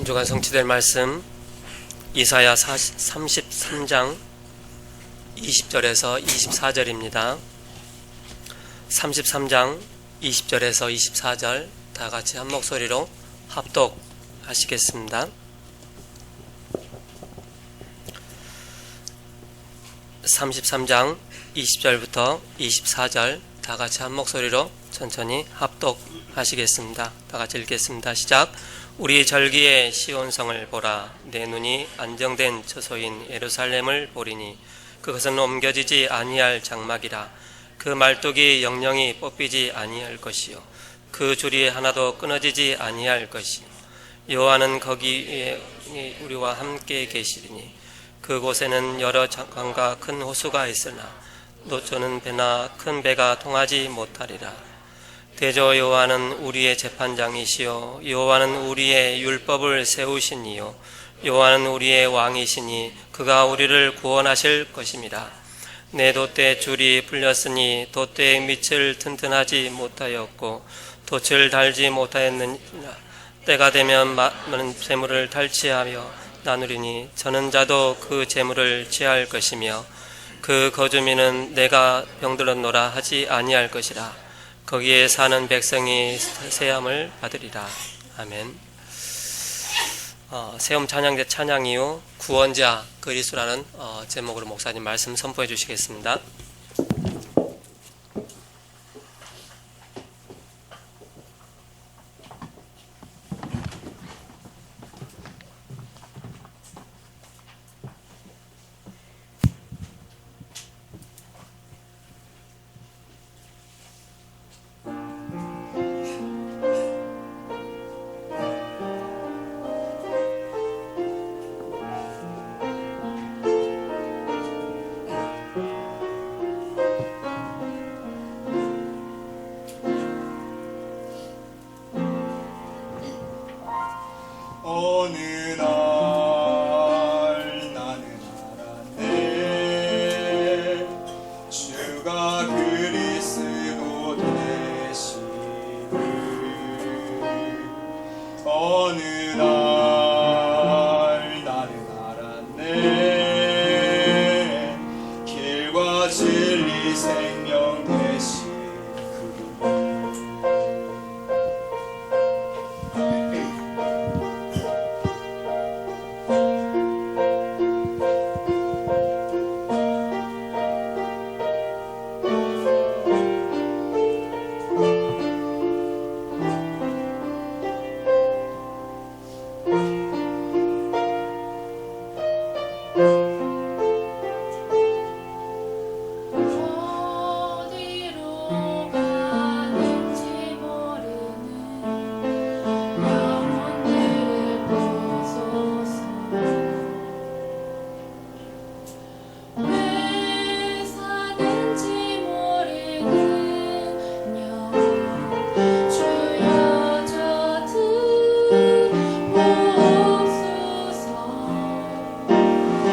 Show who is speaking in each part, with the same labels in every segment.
Speaker 1: 한 주간 성취될 말씀 이사야 33장 20절에서 24절입니다. 33장 20절에서 24절 다 같이 한 목소리로 합독하시겠습니다. 33장 20절부터 24절 다 같이 한 목소리로 천천히 합독하시겠습니다. 다 같이 읽겠습니다. 시작. 우리 절기의 시온성을 보라. 내 눈이 안정된 처소인 예루살렘을 보리니 그것은 옮겨지지 아니할 장막이라. 그 말뚝이 영영이 뽑히지 아니할 것이요 그 줄이 하나도 끊어지지 아니할 것이요 여호와는 거기에 우리와 함께 계시리니 그곳에는 여러 강과 큰 호수가 있으나 노초는 배나 큰 배가 통하지 못하리라. 대저 여호와는 우리의 재판장이시요 여호와는 우리의 율법을 세우시니요 여호와는 우리의 왕이시니 그가 우리를 구원하실 것입니다. 내 돛대 줄이 풀렸으니 돛대의 밑을 튼튼하지 못하였고 돛을 달지 못하였느니라. 때가 되면 많은 재물을 탈취하며 나누리니 저는 자도 그 재물을 취할 것이며 그 거주민은 내가 병들었노라 하지 아니할 것이라. 거기에 사는 백성이 세함을 받으리라. 아멘. 세움 찬양대 찬양 이후 구원자 그리스도라는 제목으로 목사님 말씀 선포해 주시겠습니다.
Speaker 2: 어느 날 나는 알았네 주가 그리스도 되심을. 어느 날 나는 알았네 길과 진리 생명 되신 그분.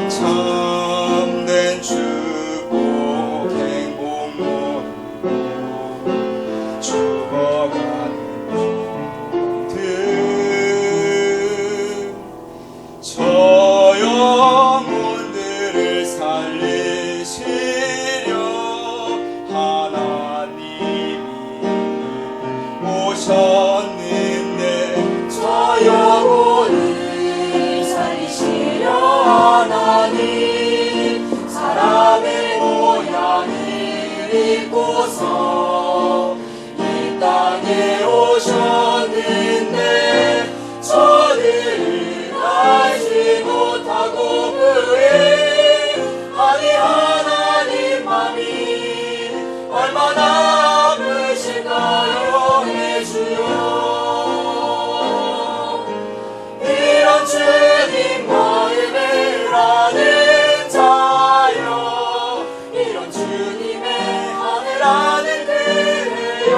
Speaker 2: 참된 축복 행복 모르고 죽어가는 영들 저 영혼들을 살리시려 하나님이 오셨는데 저 영혼을 살리시려 하나님 사람의 모양을 입고서 이 땅에 오셨는데 저들을 알지 못하고 그의 아니 하나님 맘이 얼마나 아프실까요 내 주여. 이런 주님 마음을 아는 자여 이런 주님의 하늘 아는 그래요.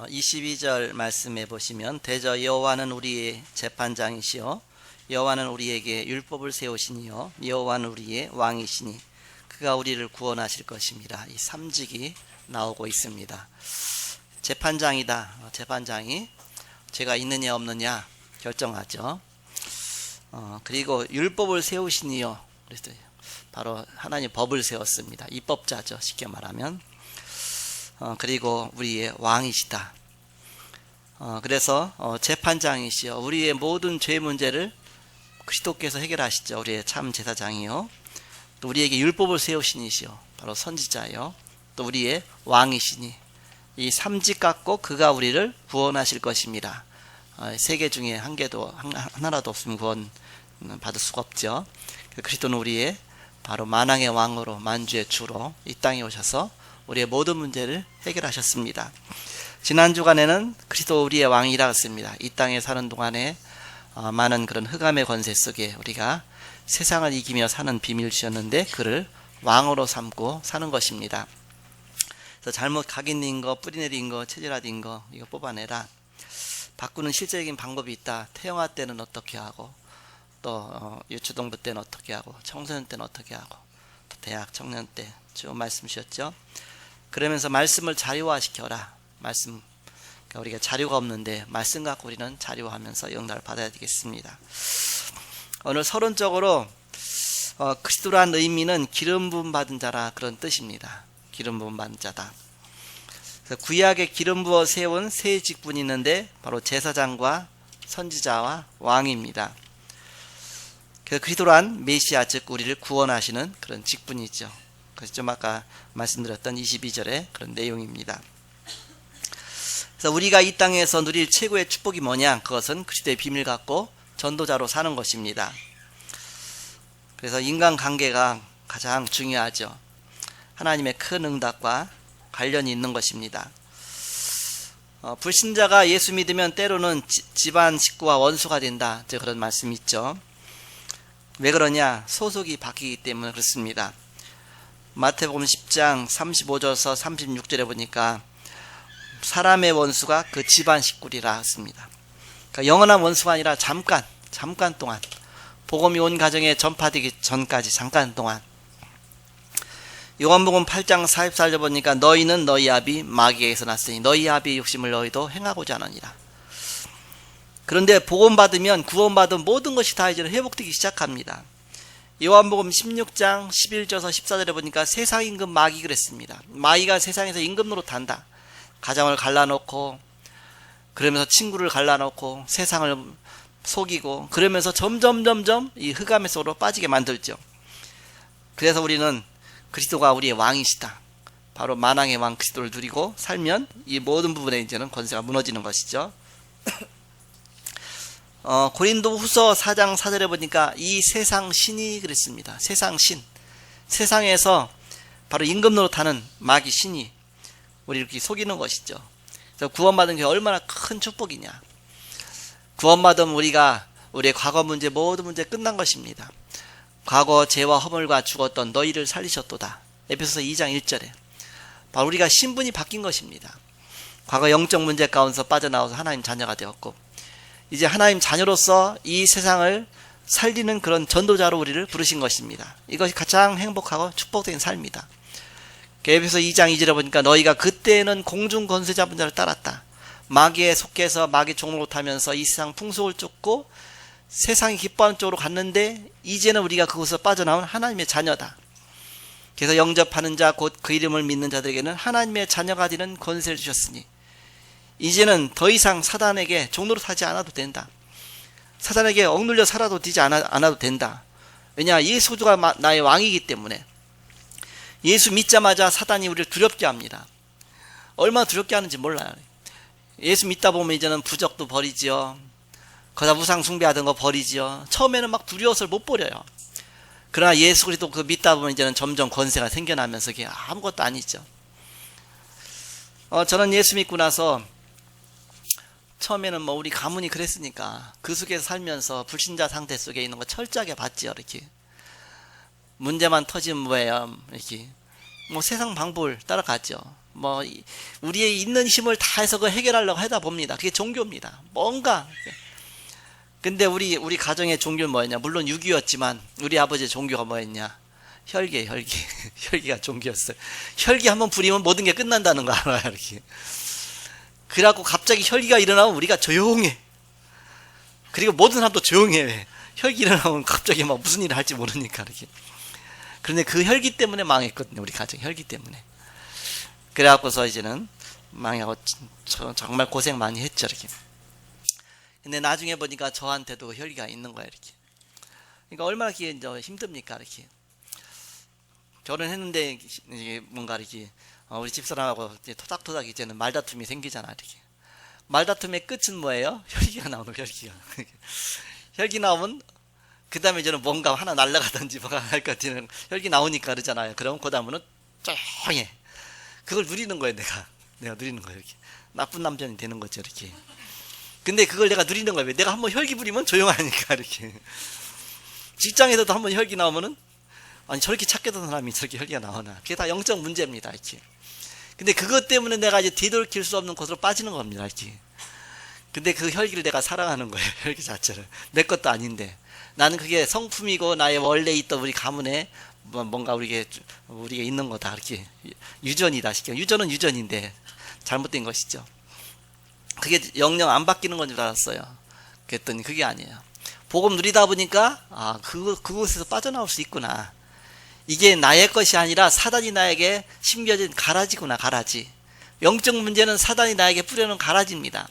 Speaker 3: 22절 말씀해 보시면 대저 여호와는 우리의 재판장이시요 여호와는 우리에게 율법을 세우시니요 여호와는 우리의 왕이시니 그가 우리를 구원하실 것입니다. 이 삼직이 나오고 있습니다. 재판장이다. 재판장이 죄가 있느냐 없느냐 결정하죠. 그리고 율법을 세우시니요. 그래서 바로 하나님 법을 세웠습니다. 입법자죠. 쉽게 말하면. 그리고 우리의 왕이시다. 그래서 재판장이시요. 우리의 모든 죄 문제를 그리스도께서 해결하시죠. 우리의 참 제사장이요. 또 우리에게 율법을 세우시니시요. 바로 선지자요. 또 우리의 왕이시니 이 삼직 갖고 그가 우리를 구원하실 것입니다. 세 개 중에 하나라도 없으면 구원 받을 수가 없죠. 그리스도는 우리의 바로 만왕의 왕으로 만주의 주로 이 땅에 오셔서 우리의 모든 문제를 해결하셨습니다. 지난 주간에는 그리스도 우리의 왕이라 했습니다. 이 땅에 사는 동안에 많은 그런 흑암의 권세 속에 우리가 세상을 이기며 사는 비밀을 주셨는데 그를 왕으로 삼고 사는 것입니다. 그래서 잘못 각인된 거, 뿌리내린 거, 체질화된 거 이거 뽑아내라. 바꾸는 실제적인 방법이 있다. 태영아 때는 어떻게 하고 또 유초동부 때는 어떻게 하고 청소년 때는 어떻게 하고 또 대학 청년 때 쭉 말씀 주셨죠. 그러면서 말씀을 자료화시켜라. 말씀 그러니까 우리가 자료가 없는데 말씀 갖고 우리는 자료화하면서 영달을 받아야 되겠습니다. 오늘 서론적으로 그리스도란 의미는 기름 부음 받은 자라 그런 뜻입니다. 기름 부음 받은 자다. 그래서 구약에 기름 부어 세운 세 직분이 있는데 바로 제사장과 선지자와 왕입니다. 그래서 그리스도란 메시아 즉 우리를 구원하시는 그런 직분이죠. 그래서 좀 아까 말씀드렸던 22절의 그런 내용입니다. 그래서 우리가 이 땅에서 누릴 최고의 축복이 뭐냐? 그것은 그리스도의 비밀 갖고 전도자로 사는 것입니다. 그래서 인간관계가 가장 중요하죠. 하나님의 큰 응답과 관련이 있는 것입니다. 불신자가 예수 믿으면 때로는 집안 식구와 원수가 된다. 그런 말씀이 있죠. 왜 그러냐? 소속이 바뀌기 때문에 그렇습니다. 마태복음 10장 35절에서 36절에 보니까 사람의 원수가 그 집안 식구리라 했습니다. 그러니까 영원한 원수가 아니라 잠깐 동안 복음이 온 가정에 전파되기 전까지 잠깐 동안. 요한복음 8장 44절 보니까 너희는 너희 아비 마귀에게서 났으니 너희 아비의 욕심을 너희도 행하고자 하느니라. 그런데 복음 받으면 구원받은 모든 것이 다 이제 회복되기 시작합니다. 요한복음 16장 11절에서 14절에 보니까 세상 임금 마귀 그랬습니다. 마귀가 세상에서 임금 노릇한다. 가정을 갈라놓고 그러면서 친구를 갈라놓고 세상을 속이고 그러면서 점점 이 흑암의 속으로 빠지게 만들죠. 그래서 우리는 그리스도가 우리의 왕이시다. 바로 만왕의 왕 그리스도를 누리고 살면 이 모든 부분에 이제는 권세가 무너지는 것이죠. 고린도후서 4장 4절에 보니까 이 세상 신이 그랬습니다. 세상 신. 세상에서 바로 임금 노릇하는 마귀 신이 우리를 이렇게 속이는 것이죠. 그래서 구원받은 게 얼마나 큰 축복이냐. 구원받으면 우리가 우리의 과거 문제 모든 문제 끝난 것입니다. 과거 죄와 허물과 죽었던 너희를 살리셨도다. 에베소서 2장 1절에 바로 우리가 신분이 바뀐 것입니다. 과거 영적 문제 가운데서 빠져나와서 하나님 자녀가 되었고 이제 하나님 자녀로서 이 세상을 살리는 그런 전도자로 우리를 부르신 것입니다. 이것이 가장 행복하고 축복된 삶이다. 에베소서 2장 2절에 보니까 너희가 그때는 공중 권세자 분자를 따랐다. 마귀에 속해서 마귀 종로를 타면서 이 세상 풍속을 쫓고 세상이 기뻐하는 쪽으로 갔는데 이제는 우리가 그곳에서 빠져나온 하나님의 자녀다. 그래서 영접하는 자 곧 그 이름을 믿는 자들에게는 하나님의 자녀가 되는 권세를 주셨으니 이제는 더 이상 사단에게 종노릇하지 않아도 된다. 사단에게 억눌려 살아도 되지 않아도 된다. 왜냐? 예수가 나의 왕이기 때문에. 예수 믿자마자 사단이 우리를 두렵게 합니다. 얼마나 두렵게 하는지 몰라요. 예수 믿다 보면 이제는 부적도 버리지요. 거기다 우상 숭배하던 거 버리지요. 처음에는 막 두려워서 못 버려요. 그러나 예수 그리스도 그 믿다 보면 이제는 점점 권세가 생겨나면서 그게 아무것도 아니죠. 저는 예수 믿고 나서 처음에는 뭐 우리 가문이 그랬으니까 그 속에서 살면서 불신자 상태 속에 있는 거 철저하게 봤지요. 이렇게 문제만 터지면 뭐예요? 이렇게 뭐 세상 방법을 따라갔죠. 뭐 우리의 있는 힘을 다해서 그 해결하려고 하다 봅니다. 그게 종교입니다. 뭔가. 근데 우리 가정의 종교는 뭐였냐? 물론 유교였지만 우리 아버지의 종교가 뭐였냐? 혈기. 혈기가 종교였어요. 혈기 한번 부리면 모든 게 끝난다는 거 알아요, 이렇게. 그래갖고 갑자기 혈기가 일어나면 우리가 조용해. 그리고 모든 사람도 조용해. 왜? 혈기 일어나면 갑자기 막 무슨 일을 할지 모르니까, 이렇게. 그런데 그 혈기 때문에 망했거든요, 우리 가정 혈기 때문에. 그래갖고서 이제는 망하고 정말 고생 많이 했죠, 이렇게. 근데 나중에 보니까 저한테도 혈기가 있는 거예요, 이렇게. 그러니까 얼마나 이제 힘듭니까, 이렇게. 결혼했는데 이게 뭔가 이렇게 우리 집사람하고 이제 토닥토닥 이제는 말다툼이 생기잖아, 이렇게. 말다툼의 끝은 뭐예요? 혈기가 나오는 거예요, 혈기가. 혈기 나오면 그 다음에 이제는 뭔가 하나 날아가든지 뭐가 할 것 같은 혈기 나오니까 그러잖아요. 그럼 그 다음에는 조용해. 그걸 누리는 거예요, 내가 누리는 거예요, 이렇게. 나쁜 남편이 되는 거죠, 이렇게. 근데 그걸 내가 누리는 거예요. 내가 한번 혈기 부리면 조용하니까, 이렇게. 직장에서도 한번 혈기 나오면은, 아니, 저렇게 착했던 사람이 저렇게 혈기가 나오나. 그게 다 영적 문제입니다, 이렇게. 근데 그것 때문에 내가 이제 뒤돌킬 수 없는 곳으로 빠지는 겁니다, 이렇게. 근데 그 혈기를 내가 사랑하는 거예요, 혈기 자체를. 내 것도 아닌데. 나는 그게 성품이고 나의 원래 있던 우리 가문에 뭔가 우리게 있는 거다, 이렇게. 유전이다, 시켜. 유전은 유전인데, 잘못된 것이죠. 그게 영영 안 바뀌는 건 줄 알았어요. 그랬더니 그게 아니에요. 복음 누리다 보니까, 그곳에서 빠져나올 수 있구나. 이게 나의 것이 아니라 사단이 나에게 심겨진 가라지구나, 가라지. 영적 문제는 사단이 나에게 뿌려놓은 가라지입니다.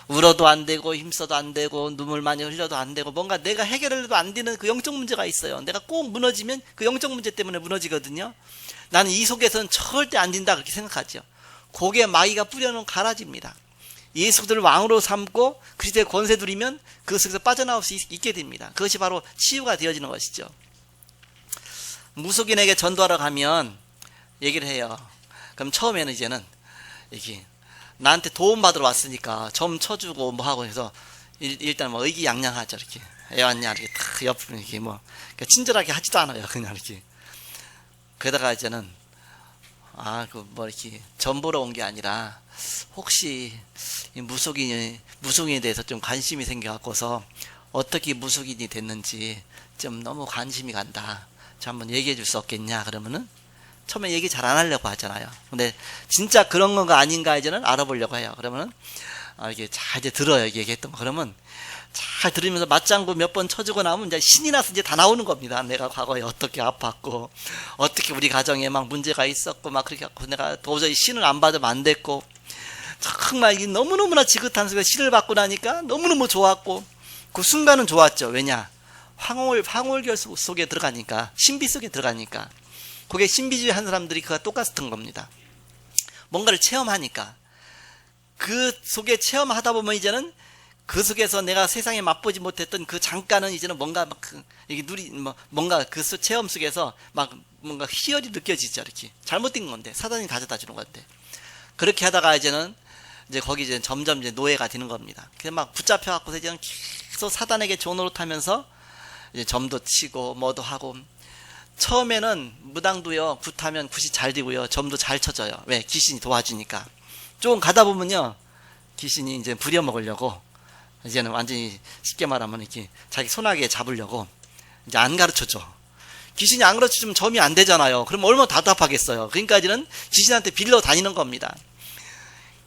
Speaker 3: 울어도 안 되고 힘써도 안 되고 눈물 많이 흘려도 안 되고 뭔가 내가 해결해도 안 되는 그 영적 문제가 있어요. 내가 꼭 무너지면 그 영적 문제 때문에 무너지거든요. 나는 이 속에서는 절대 안 된다, 그렇게 생각하죠. 그게 마귀가 뿌려놓은 가라지입니다. 예수를 왕으로 삼고 그리스도의 권세 누리면 그 속에서 빠져나올 수 있게 됩니다. 그것이 바로 치유가 되어지는 것이죠. 무속인에게 전도하러 가면 얘기를 해요. 그럼 처음에는 이제는 이게 나한테 도움 받으러 왔으니까 점 쳐주고 뭐 하고 해서 일단 뭐 의기양양하죠, 이렇게. 애 왔냐, 이렇게 탁 옆으로 이렇게 뭐 친절하게 하지도 않아요, 그냥 이렇게. 그러다가 이제는 이렇게 점 보러 온 게 아니라 혹시 이 무속인에 대해서 좀 관심이 생겨갖고서 어떻게 무속인이 됐는지 좀 너무 관심이 간다. 저 한번 얘기해 줄 수 없겠냐? 그러면은 처음에 얘기 잘 안 하려고 하잖아요. 근데 진짜 그런 건가 아닌가 이제는 알아보려고 해요. 그러면은 이게 잘 이제 들어요, 얘기했던 거. 그러면 잘 들으면서 맞장구 몇 번 쳐주고 나면 이제 신이 나서 이제 다 나오는 겁니다. 내가 과거에 어떻게 아팠고 어떻게 우리 가정에 막 문제가 있었고 막 그렇게 하고 내가 도저히 신을 안 받으면 안 됐고 정말 이게 너무너무나 지긋한 속에 신을 받고 나니까 너무너무 좋았고 그 순간은 좋았죠. 왜냐? 황홀결 속에 들어가니까, 신비 속에 들어가니까. 그게 신비주의 한 사람들이 그가 똑같은 겁니다. 뭔가를 체험하니까. 그 속에 체험하다 보면 이제는 그 속에서 내가 세상에 맛보지 못했던 그 잠깐은 이제는 뭔가 막 이게 뭔가 그 체험 속에서 막 뭔가 희열이 느껴지죠, 이렇게. 잘못된 건데, 사단이 가져다 주는 건데. 그렇게 하다가 이제는 이제 거기 이제 점점 이제 노예가 되는 겁니다. 그래서 막 붙잡혀갖고서 이제 계속 사단에게 종노릇하면서 이제 점도 치고 뭐도 하고 처음에는 무당도요 굿하면 굿이 잘 되고요 점도 잘 쳐져요. 왜? 귀신이 도와주니까. 조금 가다 보면요 귀신이 이제 부려먹으려고 이제는 완전히 쉽게 말하면 이렇게 자기 손아귀에 잡으려고 이제 안 가르쳐줘. 귀신이 안 가르쳐주면 점이 안 되잖아요. 그럼 얼마나 답답하겠어요. 그러니까 이제는 귀신한테 빌려 다니는 겁니다.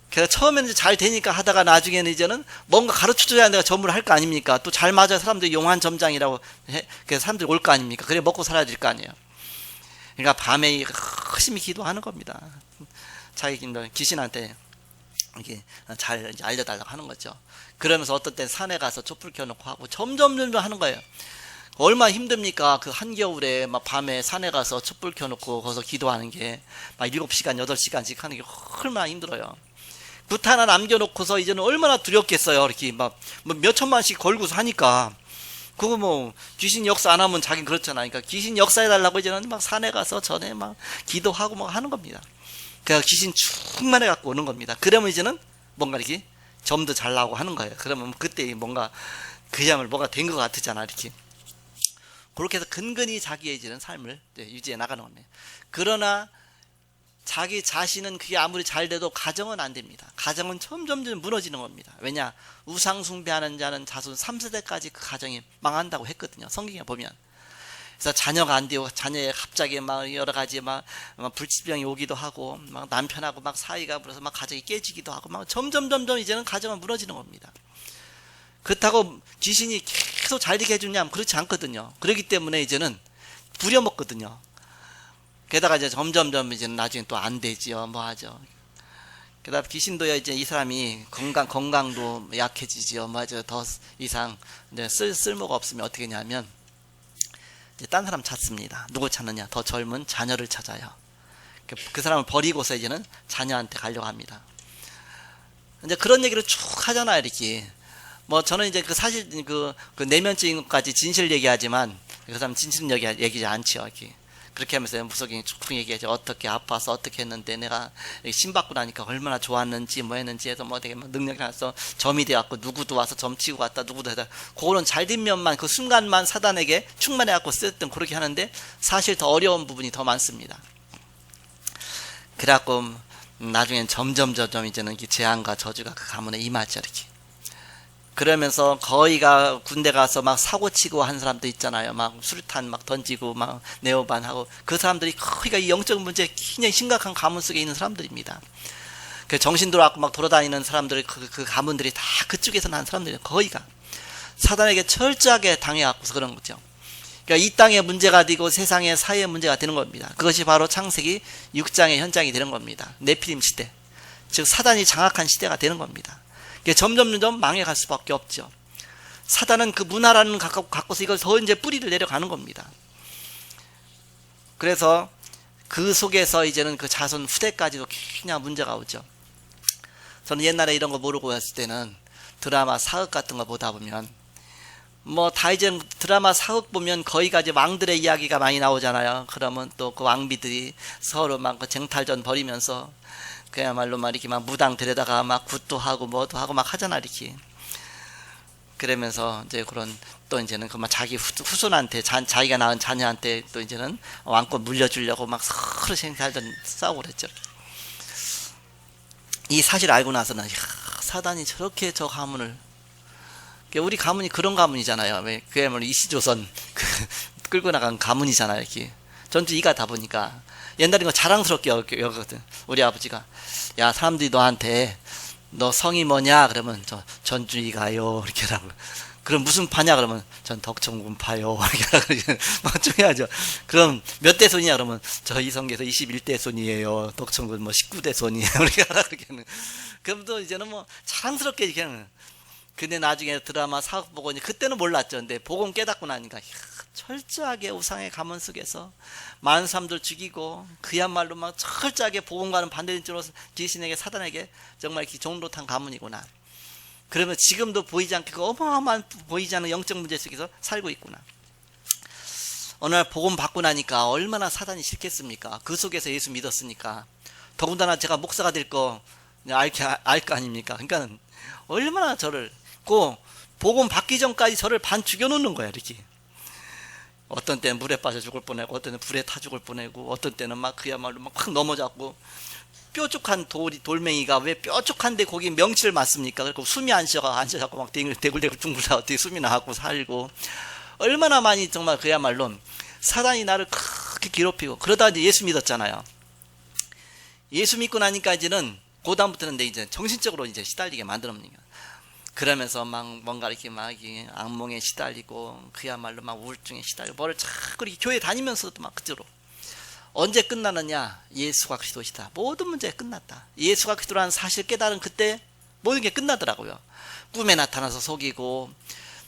Speaker 3: 그래서 처음에는 잘 되니까 하다가 나중에는 이제는 뭔가 가르쳐줘야 내가 점을 할 거 아닙니까? 또 잘 맞아야 사람들이 용한 점장이라고 해. 그래서 사람들이 올 거 아닙니까? 그래 먹고 살아야 될 거 아니에요. 그러니까 밤에 열심히 기도하는 겁니다. 자기 귀신한테 이렇게 잘 알려달라고 하는 거죠. 그러면서 어떤 때 산에 가서 촛불 켜놓고 하고 점점 하는 거예요. 얼마나 힘듭니까? 그 한겨울에 막 밤에 산에 가서 촛불 켜놓고 거기서 기도하는 게 막 7시간, 8시간씩 하는 게 얼마나 힘들어요. 굿 하나 남겨놓고서 이제는 얼마나 두렵겠어요. 이렇게 막 몇 천만씩 걸고서 하니까. 그거 뭐 귀신 역사 안 하면 자긴 그렇잖아. 그러니까 귀신 역사해달라고 이제는 막 산에 가서 전에 막 기도하고 막 하는 겁니다. 그러니까 귀신 충만해 갖고 오는 겁니다. 그러면 이제는 뭔가 이렇게 점도 잘 나오고 하는 거예요. 그러면 그때 뭔가 그야말로 뭐가 된 것 같으잖아, 이렇게. 그렇게 해서 근근히 자기의 이제는 삶을 유지해 나가는 겁니다. 그러나 자기 자신은 그게 아무리 잘 돼도 가정은 안 됩니다. 가정은 점점 무너지는 겁니다. 왜냐? 우상 숭배하는 자는 자손 3세대까지 그 가정이 망한다고 했거든요. 성경에 보면. 그래서 자녀가 안 되고 자녀에 갑자기 막 여러 가지 막 불치병이 오기도 하고 막 남편하고 막 사이가 불어서 막 가정이 깨지기도 하고 막 점점 이제는 가정은 무너지는 겁니다. 그렇다고 귀신이 계속 잘 되게 해주냐면 그렇지 않거든요. 그렇기 때문에 이제는 부려먹거든요. 게다가 이제 점점 이제는 나중에 또 안 되지요. 뭐 하죠. 게다가 귀신도요, 이제 이 사람이 건강도 약해지지요. 뭐 하죠. 더 이상 이제 쓸모가 없으면 어떻게 하냐면 이제 딴 사람 찾습니다. 누구 찾느냐? 더 젊은 자녀를 찾아요. 그 사람을 버리고서 이제는 자녀한테 가려고 합니다. 이제 그런 얘기를 쭉 하잖아요, 이렇게. 뭐 저는 이제 그 사실 그 내면적인 것까지 진실 얘기하지만 그 사람 진실 얘기하지 않지요, 이렇게. 그렇게 하면서 무속인이 쭉 얘기하죠. 어떻게 아파서 어떻게 했는데 내가 신 받고 나니까 얼마나 좋았는지 뭐 했는지 해서 뭐 되게 능력이 나서 점이 돼갖고 누구도 와서 점 치고 갔다 누구도 해다. 그거는 잘된 면만 그 순간만 사단에게 충만해갖고 쓰였던 그렇게 하는데 사실 더 어려운 부분이 더 많습니다. 그래갖고 나중엔 점점 이제는 재앙과 저주가 그 가문에 임하죠, 이렇게. 그러면서 거의가 군대 가서 막 사고치고 한 사람도 있잖아요. 막 수류탄 막 던지고 막 네오반 하고 그 사람들이 거의가 이 영적 문제 굉장히 심각한 가문 속에 있는 사람들입니다. 그 정신 돌아갖고 막 돌아다니는 사람들 그 가문들이 다 그쪽에서 난 사람들이 거의가 사단에게 철저하게 당해갖고서 그런 거죠. 그러니까 이 땅의 문제가 되고 세상의 사회의 문제가 되는 겁니다. 그것이 바로 창세기 6장의 현장이 되는 겁니다. 네피림 시대, 즉 사단이 장악한 시대가 되는 겁니다. 점점 망해갈 수밖에 없죠. 사단은 그 문화라는 갖고서 이걸 더 이제 뿌리를 내려가는 겁니다. 그래서 그 속에서 이제는 그 자손 후대까지도 그냥 문제가 오죠. 저는 옛날에 이런 거 모르고 했을 때는 드라마 사극 같은 거 보다 보면 뭐 다 이제 드라마 사극 보면 거기가 이제 왕들의 이야기가 많이 나오잖아요. 그러면 또 그 왕비들이 서로 막 그 쟁탈전 벌이면서 그야말로 막 이렇게 막 무당 데려다가 막 굿도 하고 뭐도 하고 막 하잖아, 이렇게. 그러면서 이제 그런 또 이제는 그 막 자기 후손한테 자기가 낳은 자녀한테 또 이제는 왕권 물려주려고 막 서로 생살던 싸우고 그랬죠. 이 사실 알고 나서는 사단이 저렇게 저 가문을, 우리 가문이 그런 가문이잖아요. 왜 그야말로 이시조선 끌고 나간 가문이잖아요, 이렇게. 전투 이가 다 보니까. 옛날에 거 자랑스럽게 여거든. 우리 아버지가 야, 사람들이 너한테 너 성이 뭐냐 그러면 저 전주이가요 이렇게 하고, 그럼 무슨 파냐 그러면 전 덕천군파요 이렇게 하고 막 좀 해야죠. 그럼 몇 대 손이냐 그러면 저 이성계에서 21대 손이에요. 덕천군 뭐 19대 손이에요 이렇게 하라 그러면, 그럼 또 이제는 뭐 자랑스럽게 이렇게 하는. 근데 나중에 드라마 사극 보고 그때는 몰랐죠. 근데 복음 깨닫고 나니까 철저하게 우상의 가문 속에서 많은 사람들 죽이고 그야말로 막 철저하게 복음과는 반대적으로 귀신에게 사단에게 정말 종로탄 가문이구나. 그러면 지금도 보이지 않게 그 어마어마한 보이지 않는 영적 문제 속에서 살고 있구나. 어느 날 복음 받고 나니까 얼마나 사단이 싫겠습니까? 그 속에서 예수 믿었으니까. 더군다나 제가 목사가 될 거 알 거 아닙니까? 그러니까 얼마나 저를 그 복음 받기 전까지 저를 반 죽여놓는 거야, 이렇게. 어떤 때는 물에 빠져 죽을 뻔하고 어떤 때는 불에 타 죽을 뻔하고 어떤 때는 막 그야말로 막 확 넘어졌고, 뾰족한 돌멩이가 왜 뾰족한데 거기 명치를 맞습니까? 그리고 숨이 안 쉬어갖고 막 대굴대굴 둥글다 어떻게 숨이 나갖고 살고, 얼마나 많이 정말 그야말로 사단이 나를 그렇게 괴롭히고. 그러다 이제 예수 믿었잖아요. 예수 믿고 나니까 이제는 그다음부터는 내 이제 정신적으로 이제 시달리게 만들었는가. 그러면서 막 뭔가 이렇게 막 악몽에 시달리고 그야말로 막 우울증에 시달리고 뭐를 자꾸 이렇게 교회 다니면서도 막 그대로. 언제 끝나느냐? 예수가 그리스도시다. 모든 문제가 끝났다. 예수가 그리스도라는 사실 깨달은 그때 모든 게 끝나더라고요. 꿈에 나타나서 속이고,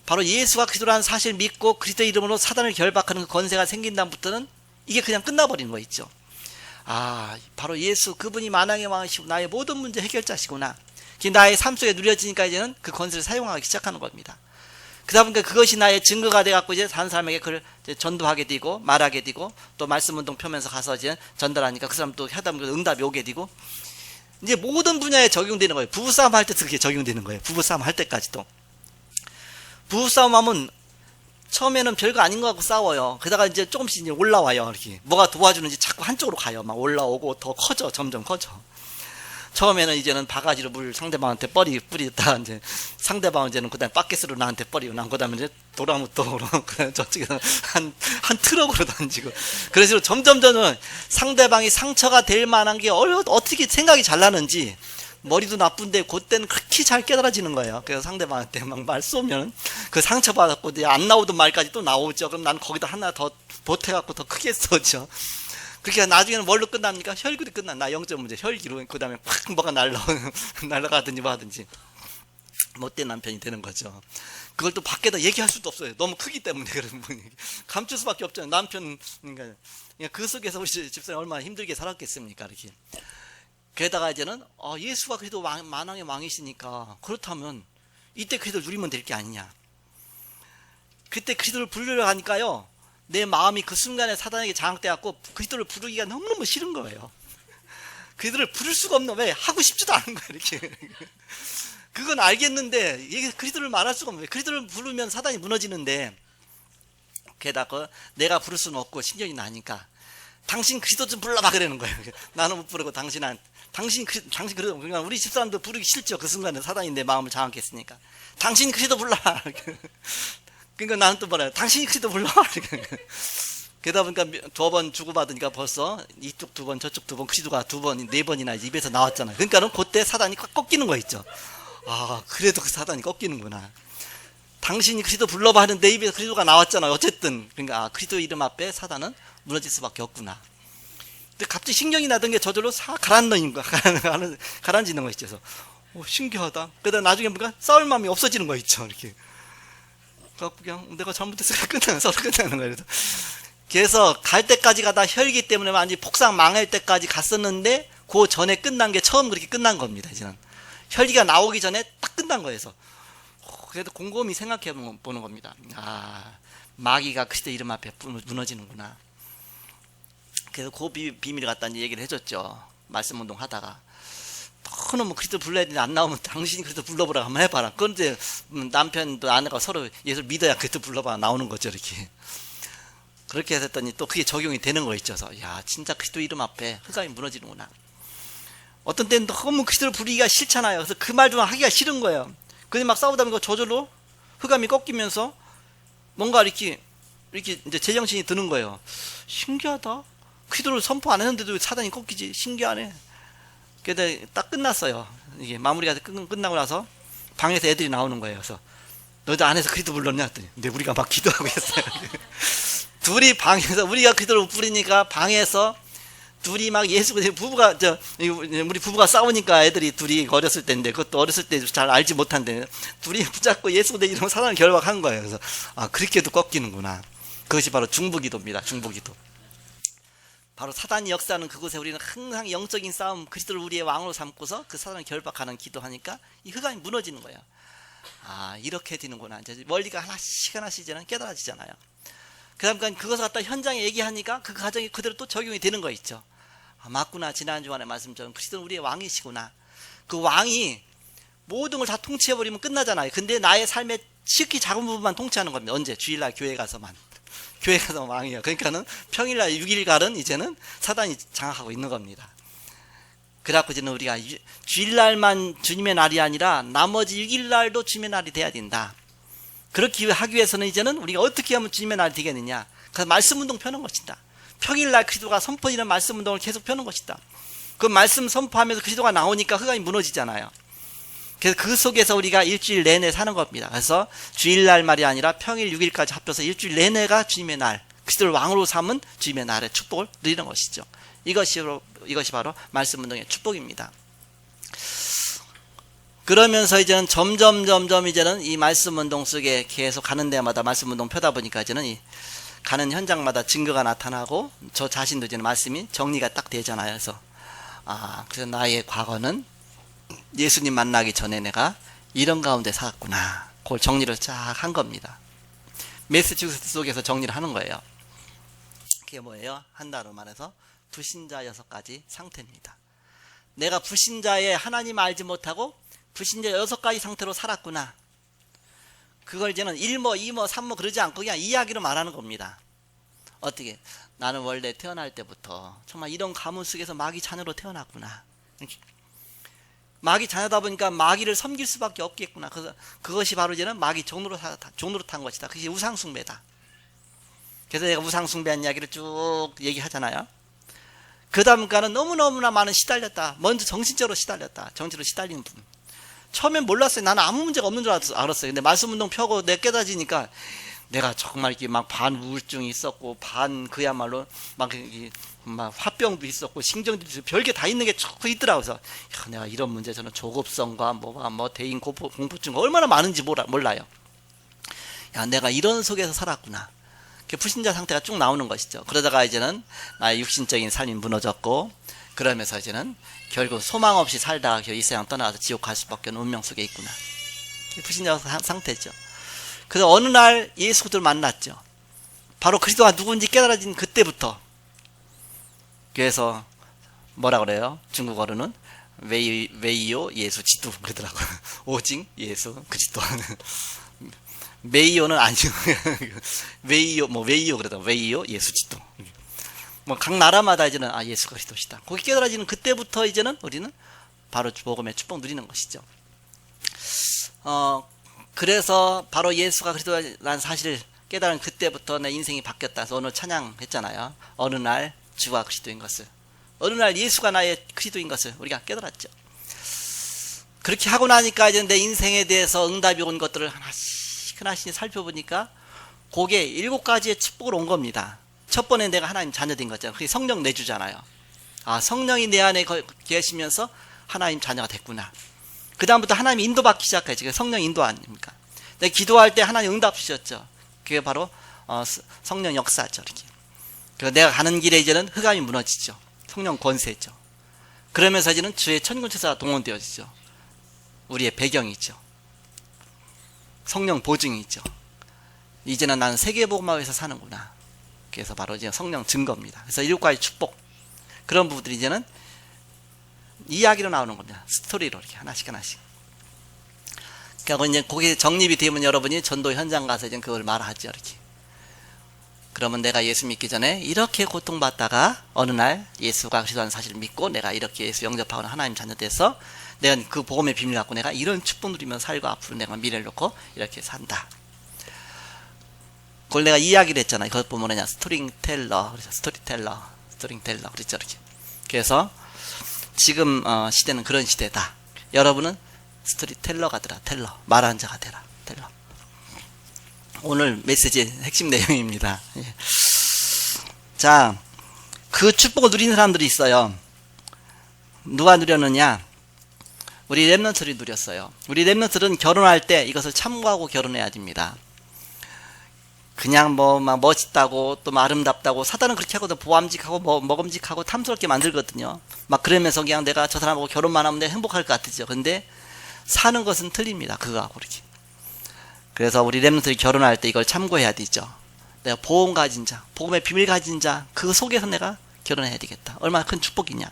Speaker 3: 바로 예수가 그리스도라는 사실 믿고 그리스도 이름으로 사단을 결박하는 그 권세가 생긴 다음부터는 이게 그냥 끝나버리는 거 있죠. 아, 바로 예수 그분이 만왕의 왕이시고 나의 모든 문제 해결자시구나. 나의 삶 속에 누려지니까 이제는 그 권세를 사용하기 시작하는 겁니다. 그러다 보니까 그것이 나의 증거가 돼갖고 이제 다른 사람에게 그걸 전도하게 되고 말하게 되고, 또 말씀운동 펴면서 가서 이제 전달하니까 그 사람 또 하다 보면 응답이 오게 되고, 이제 모든 분야에 적용되는 거예요. 부부싸움 할 때도 그게 적용되는 거예요. 부부싸움 할 때까지도. 부부싸움 하면 처음에는 별거 아닌 것 같고 싸워요. 그러다가 이제 조금씩 이제 올라와요. 이렇게 뭐가 도와주는지 자꾸 한쪽으로 가요. 막 올라오고 더 커져. 점점 커져. 처음에는 이제는 바가지로 물 상대방한테 뿌리다가 이제 상대방은 이제는 그다음에 바켓으로 나한테 뿌리고 난 그다음에 이제 도라무떡으로 저쪽에서 한 트럭으로 던지고 그런 식으로 점점 상대방이 상처가 될 만한 게 어떻게 생각이 잘 나는지 머리도 나쁜데 그때는 그렇게 잘 깨달아지는 거예요. 그래서 상대방한테 막 말 쏘면 그 상처받았고 안 나오던 말까지 또 나오죠. 그럼 난 거기다 하나 더 보태갖고 더 크게 쏘죠. 그렇게 나중에는 뭘로 끝납니까? 혈기로 끝나. 나 0점 문제 혈기로. 그 다음에 팍 뭐가 날라가든지 뭐하든지 못된 남편이 되는 거죠. 그걸 또 밖에다 얘기할 수도 없어요. 너무 크기 때문에. 그런 분이 감출 수밖에 없잖아요. 남편 그러니까 그 속에서 우리 집사님 얼마나 힘들게 살았겠습니까? 이렇게. 게다가 이제는 예수가 그래도 만왕의 왕이시니까 그렇다면 이때 그리스도를 누리면 될 게 아니냐. 그때 그리스도를 부르려 하니까요. 내 마음이 그 순간에 사단에게 장악돼갖고 그리스도를 부르기가 너무너무 싫은 거예요. 그리스도를 부를 수가 없는, 왜? 하고 싶지도 않은 거예요. 이렇게. 그건 알겠는데 이게 그리스도를 말할 수가 없는 거예요. 그리스도를 부르면 사단이 무너지는데 게다가 내가 부를 수는 없고 신경이 나니까 당신 그리스도 좀 불러봐 그러는 거예요. 나는 못 부르고 당신 그래도 그러니까 우리 집사람도 부르기 싫죠. 그 순간에 사단이 내 마음을 장악했으니까 당신 그리스도 불러라. 그러니까 나는 또 뭐래요? 당신이 그리스도 불러라. 그러다 보니까 2번 주고받으니까 벌써 이쪽 2번 저쪽 2번 그리스도가 2번 4번이나 입에서 나왔잖아요. 그러니까는 그때 사단이 꺾이는 거 있죠. 그래도 그 사단이 꺾이는구나. 당신이 그리스도 불러봐 하는 내 입에서 그리스도가 나왔잖아요. 어쨌든 그러니까 그리스도 이름 앞에 사단은 무너질 수밖에 없구나. 근데 갑자기 신경이 나던 게 저절로 가라앉는 거야. 가라앉는 거 있죠. 그래서 신기하다. 그러다 나중에 뭔가 싸울 마음이 없어지는 거 있죠. 이렇게. 그냥 내가 잘못했으니까 끝나는 거예요. 그래서 갈 때까지 가다 혈기 때문에 완전히 폭삭 망할 때까지 갔었는데 그 전에 끝난 게 처음 그렇게 끝난 겁니다. 이제는 혈기가 나오기 전에 딱 끝난 거예요. 그래도 곰곰이 생각해 보는 겁니다. 마귀가 그리스도 이름 앞에 무너지는구나. 그래서 그 비밀을 갖다 얘기를 해줬죠. 말씀 운동 하다가 너무 그리스도 불러야 되는데 안 나오면 당신이 그리스도 불러보라 한번 해봐라. 그런데 남편도 아내가 서로 예수를 믿어야 그리스도 불러봐 나오는 거죠. 이렇게. 그렇게 했더니 또 그게 적용이 되는 거 있죠. 진짜 그리스도 이름 앞에 흑암이 무너지는구나. 어떤 때는 너무 그리스도를 부르기가 싫잖아요. 그래서 그 말 좀 하기가 싫은 거예요. 근데 막 싸우다 보니까 저절로 흑암이 꺾이면서 뭔가 이렇게 이제 제정신이 드는 거예요. 신기하다. 그리스도를 선포 안 했는데도 사단이 꺾이지. 신기하네. 그래서 딱 끝났어요. 이게 마무리가 끝나고 나서 방에서 애들이 나오는 거예요. 그래서 너도 안에서 그리스도 불렀냐 했더니 근데 우리가 막 기도하고 있어요. 둘이 방에서 우리가 그리스도를 부르니까 방에서 둘이 막 예수 부부가 우리 부부가 싸우니까 애들이 둘이 어렸을 때인데 그것도 어렸을 때 잘 알지 못한데 둘이 붙잡고 예수 내 이름 사단을 결박한 거예요. 그래서 그렇게도 꺾이는구나. 그것이 바로 중보기도입니다. 중보기도. 바로 사단이 역사하는 그곳에 우리는 항상 영적인 싸움, 그리스도를 우리의 왕으로 삼고서 그 사단을 결박하는 기도하니까 이 흑암이 무너지는 거예요. 이렇게 되는구나. 이제 원리가 하나씩 이제는 깨달아지잖아요. 그다음 그것을 갖다 현장에 얘기하니까 그 가정이 그대로 또 적용이 되는 거 있죠. 맞구나. 지난 주간에 말씀처럼 그리스도는 우리의 왕이시구나. 그 왕이 모든 걸 다 통치해버리면 끝나잖아요. 근데 나의 삶의 지극히 작은 부분만 통치하는 겁니다. 언제? 주일날 교회 가서만. 교회 가서 왕이에요. 그러니까는 평일날 6일갈은 이제는 사단이 장악하고 있는 겁니다. 그래갖고 이제는 우리가 주일날만 주님의 날이 아니라 나머지 6일날도 주님의 날이 돼야 된다. 그렇게 하기 위해서는 이제는 우리가 어떻게 하면 주님의 날이 되겠느냐. 그래서 말씀 운동 펴는 것이다. 평일날 그리스도가 선포하는 말씀 운동을 계속 펴는 것이다. 그 말씀 선포하면서 그리스도가 나오니까 흑암이 무너지잖아요. 그래서 그 속에서 우리가 일주일 내내 사는 겁니다. 그래서 주일날 말이 아니라 평일 6일까지 합쳐서 일주일 내내가 주님의 날, 그리스도를 왕으로 삼은 주님의 날의 축복을 누리는 것이죠. 이것이 바로 말씀 운동의 축복입니다. 그러면서 이제는 점점 이제는 이 말씀 운동 속에 계속 가는 데마다 말씀 운동 펴다 보니까 이제는 이 가는 현장마다 증거가 나타나고 저 자신도 이제는 말씀이 정리가 딱 되잖아요. 그래서 그래서 나의 과거는 예수님 만나기 전에 내가 이런 가운데 살았구나. 그걸 정리를 쫙 한 겁니다. 메시지 속에서 정리를 하는 거예요. 그게 뭐예요? 한다로 말해서 불신자 6가지 상태입니다. 내가 불신자의 하나님 알지 못하고 불신자 6가지 상태로 살았구나. 그걸 이제는 1모, 2모, 3모 그러지 않고 그냥 이야기로 말하는 겁니다. 어떻게? 나는 원래 태어날 때부터 정말 이런 가문 속에서 마귀 자녀로 태어났구나. 마귀 자녀다 보니까 마귀를 섬길 수밖에 없겠구나. 그래서 그것이 바로 이제는 마귀 종로로 탄 것이다. 그것이 우상숭배다. 그래서 내가 우상숭배한 이야기를 쭉 얘기하잖아요. 그 다음가는 너무너무나 많은 시달렸다. 먼저 정신적으로 시달렸다. 정신으로 시달리는 부분. 처음엔 몰랐어요. 나는 아무 문제가 없는 줄 알았어요. 근데 말씀운동 펴고 내 깨닫으니까 내가 정말 이렇게 막 반 우울증이 있었고, 반 그야말로 막 화병도 있었고, 신경도 있었고, 별게 다 있는 게 쭉 있더라고요. 그래서 야, 내가 이런 문제, 저는 조급성과 대인 공포증 얼마나 많은지 몰라요. 야, 내가 이런 속에서 살았구나. 불신자 상태가 쭉 나오는 것이죠. 그러다가 이제는 나의 육신적인 삶이 무너졌고, 그러면서 이제는 결국 소망 없이 살다가 이 세상 떠나가서 지옥 갈 수밖에 없는 운명 속에 있구나. 불신자 상태죠. 그래서 어느 날 예수 그리스도를 만났죠. 바로 그리스도가 누군지 깨달아진 그때부터. 그래서 뭐라 그래요? 중국어로는 웨이요 예수 지도 그러더라고요. 오직 예수 그리스도. 메이요는 아니요. 웨이요 그러다. 웨이요 예수 지도. 각 나라마다 이제는 예수 그리스도시다. 거기 깨달아지는 그때부터 이제는 우리는 바로 복음의 축복 누리는 것이죠. 그래서 바로 예수가 그리스도라는 사실을 깨달은 그때부터 내 인생이 바뀌었다. 그래서 오늘 찬양했잖아요. 어느 날 주가 그리스도인 것을, 어느 날 예수가 나의 그리스도인 것을 우리가 깨달았죠. 그렇게 하고 나니까 이제 내 인생에 대해서 응답이 온 것들을 하나씩 살펴보니까 그게 7가지의 축복으로 온 겁니다. 첫 번에 내가 하나님 자녀된 거잖아요. 그게 성령 내주잖아요. 성령이 내 안에 계시면서 하나님 자녀가 됐구나. 그 다음부터 하나님이 인도받기 시작하죠. 성령 인도 아닙니까? 내가 기도할 때 하나님 응답 주셨죠. 그게 바로 성령 역사죠. 이렇게. 그래서 내가 가는 길에 이제는 흑암이 무너지죠. 성령 권세죠. 그러면서 이제는 주의 천군천사가 동원되어지죠. 우리의 배경이죠. 성령 보증이죠. 이제는 나는 세계복음화에서 사는구나. 그래서 바로 이제 성령 증거입니다. 그래서 7가지 축복, 그런 부분들이 이제는 이야기로 나오는 겁니다. 스토리로 이렇게 하나씩. 그러니까 이제 그게 정립이 되면 여러분이 전도 현장 가서 이제 그걸 말하죠. 이렇게. 그러면 내가 예수 믿기 전에 이렇게 고통받다가 어느 날 예수가 그리스도라는 사실을 믿고 내가 이렇게 예수 영접하거나 하나님 자녀 돼서 내가 그 복음의 비밀을 갖고 내가 이런 축복 누리면서 살고 앞으로 내가 미래를 놓고 이렇게 산다. 그걸 내가 이야기를 했잖아요. 그것 보면 뭐냐, 스토리텔러 그랬죠. 이렇게. 그래서 지금 시대는 그런 시대다. 여러분은 스토리텔러가 되라. 텔러, 말하는 자가 되라. 텔러. 오늘 메시지의 핵심 내용입니다. 예. 자, 그 축복을 누리는 사람들이 있어요. 누가 누렸느냐? 우리 렘넌트들이 누렸어요. 우리 렘넌트들은 결혼할 때 이것을 참고하고 결혼해야 됩니다. 그냥 막 멋있다고 또 아름답다고, 사단은 그렇게 하거든. 보암직하고 먹음직하고 탐스럽게 만들거든요. 막 그러면서 그냥 내가 저 사람하고 결혼만 하면 내가 행복할 것 같으죠. 근데 사는 것은 틀립니다. 그거하고 이렇게. 그래서 우리 렘넌트들이 결혼할 때 이걸 참고해야 되죠. 내가 보험 가진 자, 복음의 비밀 가진 자, 그 속에서 내가 결혼해야 되겠다. 얼마나 큰 축복이냐.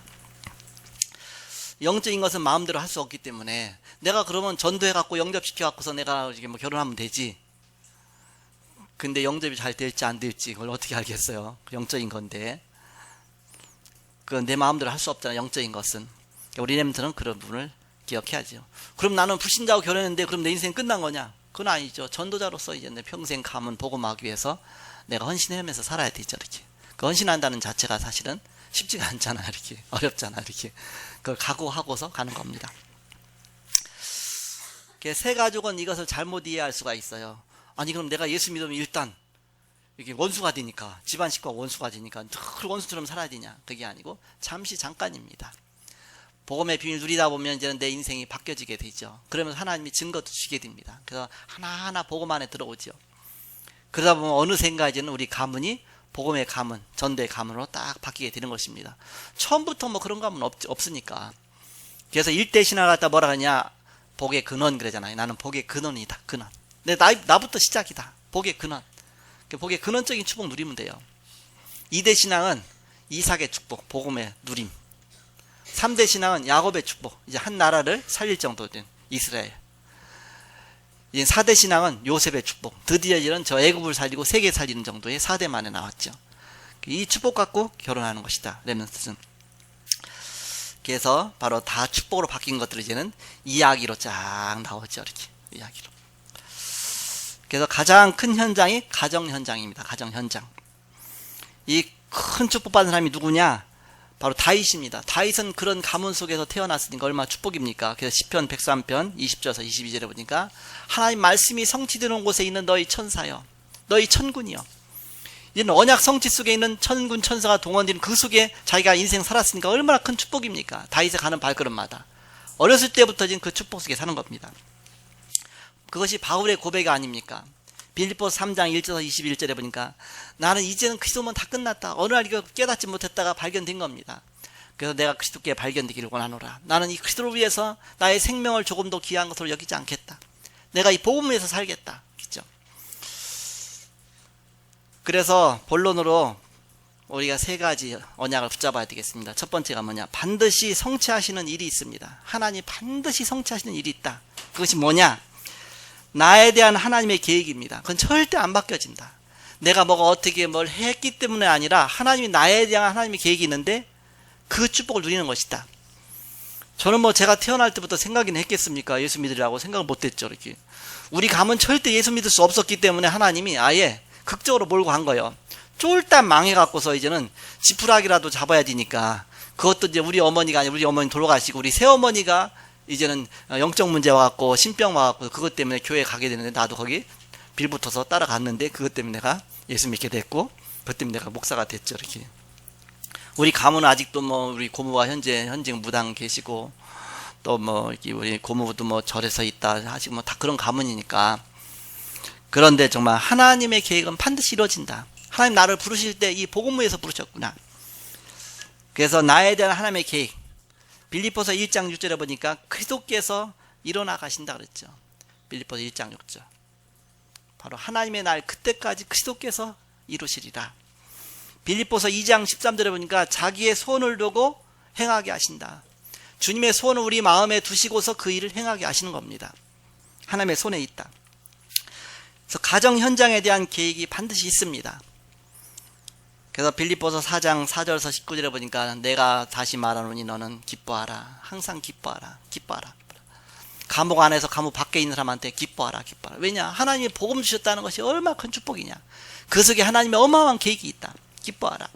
Speaker 3: 영적인 것은 마음대로 할 수 없기 때문에 내가 그러면 전도해갖고 영접시켜갖고서 내가 이렇게 결혼하면 되지. 근데 영접이 잘 될지 안 될지 그걸 어떻게 알겠어요? 영적인 건데. 그건 내 마음대로 할 수 없잖아. 영적인 것은. 우리 렘넌트는 그런 부분을 기억해야죠. 그럼 나는 불신자하고 결혼했는데 그럼 내 인생 끝난 거냐? 그건 아니죠. 전도자로서 이제 내 평생 가문 복음하기 위해서 내가 헌신하면서 살아야 되죠. 이렇게. 그 헌신한다는 자체가 사실은 쉽지가 않잖아. 이렇게. 어렵잖아. 이렇게. 그걸 각오하고서 가는 겁니다. 새 가족은 이것을 잘못 이해할 수가 있어요. 아니 그럼 내가 예수 믿으면 일단 이렇게 원수가 되니까, 집안 식구가 원수가 되니까 늘 원수처럼 살아야 되냐? 그게 아니고 잠시 잠깐입니다. 복음의 비밀 누리다 보면 이제 내 인생이 바뀌어지게 되죠. 그러면서 하나님이 증거도 주게 됩니다. 그래서 하나하나 복음 안에 들어오죠. 그러다 보면 어느샌가 이제는 우리 가문이 복음의 가문, 전도의 가문으로 딱 바뀌게 되는 것입니다. 처음부터 그런 가문 없으니까. 그래서 일대 신앙을 갖다 뭐라 하냐, 복의 근원 그러잖아요. 나는 복의 근원이다. 근원. 근데 나부터 시작이다. 복의 근원. 복의 근원적인 축복 누리면 돼요. 2대 신앙은 이삭의 축복, 복음의 누림. 3대 신앙은 야곱의 축복, 이제 한 나라를 살릴 정도 된 이스라엘. 이제 4대 신앙은 요셉의 축복. 드디어 이런 저 애굽을 살리고 세계 살리는 정도의 4대 만에 나왔죠. 이 축복 갖고 결혼하는 것이다. 렘넌트는. 그래서 바로 다 축복으로 바뀐 것들이 이제는 이야기로 쫙 나오죠. 이렇게 이야기로. 그래서 가장 큰 현장이 가정 현장입니다. 가정 현장. 이 큰 축복받은 사람이 누구냐? 바로 다윗입니다. 다윗은 그런 가문 속에서 태어났으니까 얼마나 축복입니까? 그래서 시편 103편 20절에서 22절에 보니까 하나님 말씀이 성취되는 곳에 있는 너희 천사여, 너희 천군이여. 이는 언약 성취 속에 있는 천군 천사가 동원된 그 속에 자기가 인생 살았으니까 얼마나 큰 축복입니까? 다윗이 가는 발걸음마다 어렸을 때부터 지금 그 축복 속에 사는 겁니다. 그것이 바울의 고백 아닙니까? 빌립보서 3장 1절에서 21절에 보니까 나는 이제는 그리스도면 다 끝났다. 어느 날 이거 깨닫지 못했다가 발견된 겁니다. 그래서 내가 그리스도께 발견되기를 원하노라. 나는 이 그리스도를 위해서 나의 생명을 조금 더 귀한 것으로 여기지 않겠다. 내가 이 복음을 위해서 살겠다. 그렇죠? 그래서 본론으로 우리가 세 가지 언약을 붙잡아야 되겠습니다. 첫 번째가 뭐냐? 반드시 성취하시는 일이 있습니다. 하나님 반드시 성취하시는 일이 있다. 그것이 뭐냐? 나에 대한 하나님의 계획입니다. 그건 절대 안 바뀌어진다. 내가 뭐가 어떻게 뭘 했기 때문에 아니라 하나님이 나에 대한 하나님의 계획이 있는데 그 축복을 누리는 것이다. 저는 뭐 제가 태어날 때부터 생각이나 했겠습니까? 예수 믿으라고 생각을 못했죠. 이렇게 우리 가문 절대 예수 믿을 수 없었기 때문에 하나님이 아예 극적으로 몰고 간 거예요. 쫄딱 망해갖고서 이제는 지푸라기라도 잡아야 되니까 그것도 이제 우리 어머니가 아니라 우리 어머니 돌아가시고 우리 새어머니가 이제는 영적 문제 와갖고 신병 와갖고 그것 때문에 교회 가게 되는데 나도 거기 빌붙어서 따라갔는데 그것 때문에 내가 예수 믿게 됐고 그것 때문에 내가 목사가 됐죠. 이렇게 우리 가문은 아직도 뭐 우리 고모가 현직 무당 계시고 또 뭐 우리 고모도 뭐 절에서 있다 하시고 뭐 다 그런 가문이니까. 그런데 정말 하나님의 계획은 반드시 이루어진다. 하나님 나를 부르실 때 이 복음을 위해서 부르셨구나. 그래서 나에 대한 하나님의 계획 빌립보서 1장 6절에 보니까 그리스도께서 일어나 가신다 그랬죠. 빌립보서 1장 6절. 바로 하나님의 날 그때까지 그리스도께서 이루시리라. 빌립보서 2장 13절에 보니까 자기의 손을 두고 행하게 하신다. 주님의 손을 우리 마음에 두시고서 그 일을 행하게 하시는 겁니다. 하나님의 손에 있다. 그래서 가정 현장에 대한 계획이 반드시 있습니다. 그래서 빌립보서 4장 4절에서 19절에 보니까 내가 다시 말하노니 너는 기뻐하라. 항상 기뻐하라. 기뻐하라. 감옥 안에서 감옥 밖에 있는 사람한테 기뻐하라. 기뻐하라. 왜냐? 하나님이 복음 주셨다는 것이 얼마나 큰 축복이냐. 그 속에 하나님의 어마어마한 계획이 있다. 기뻐하라.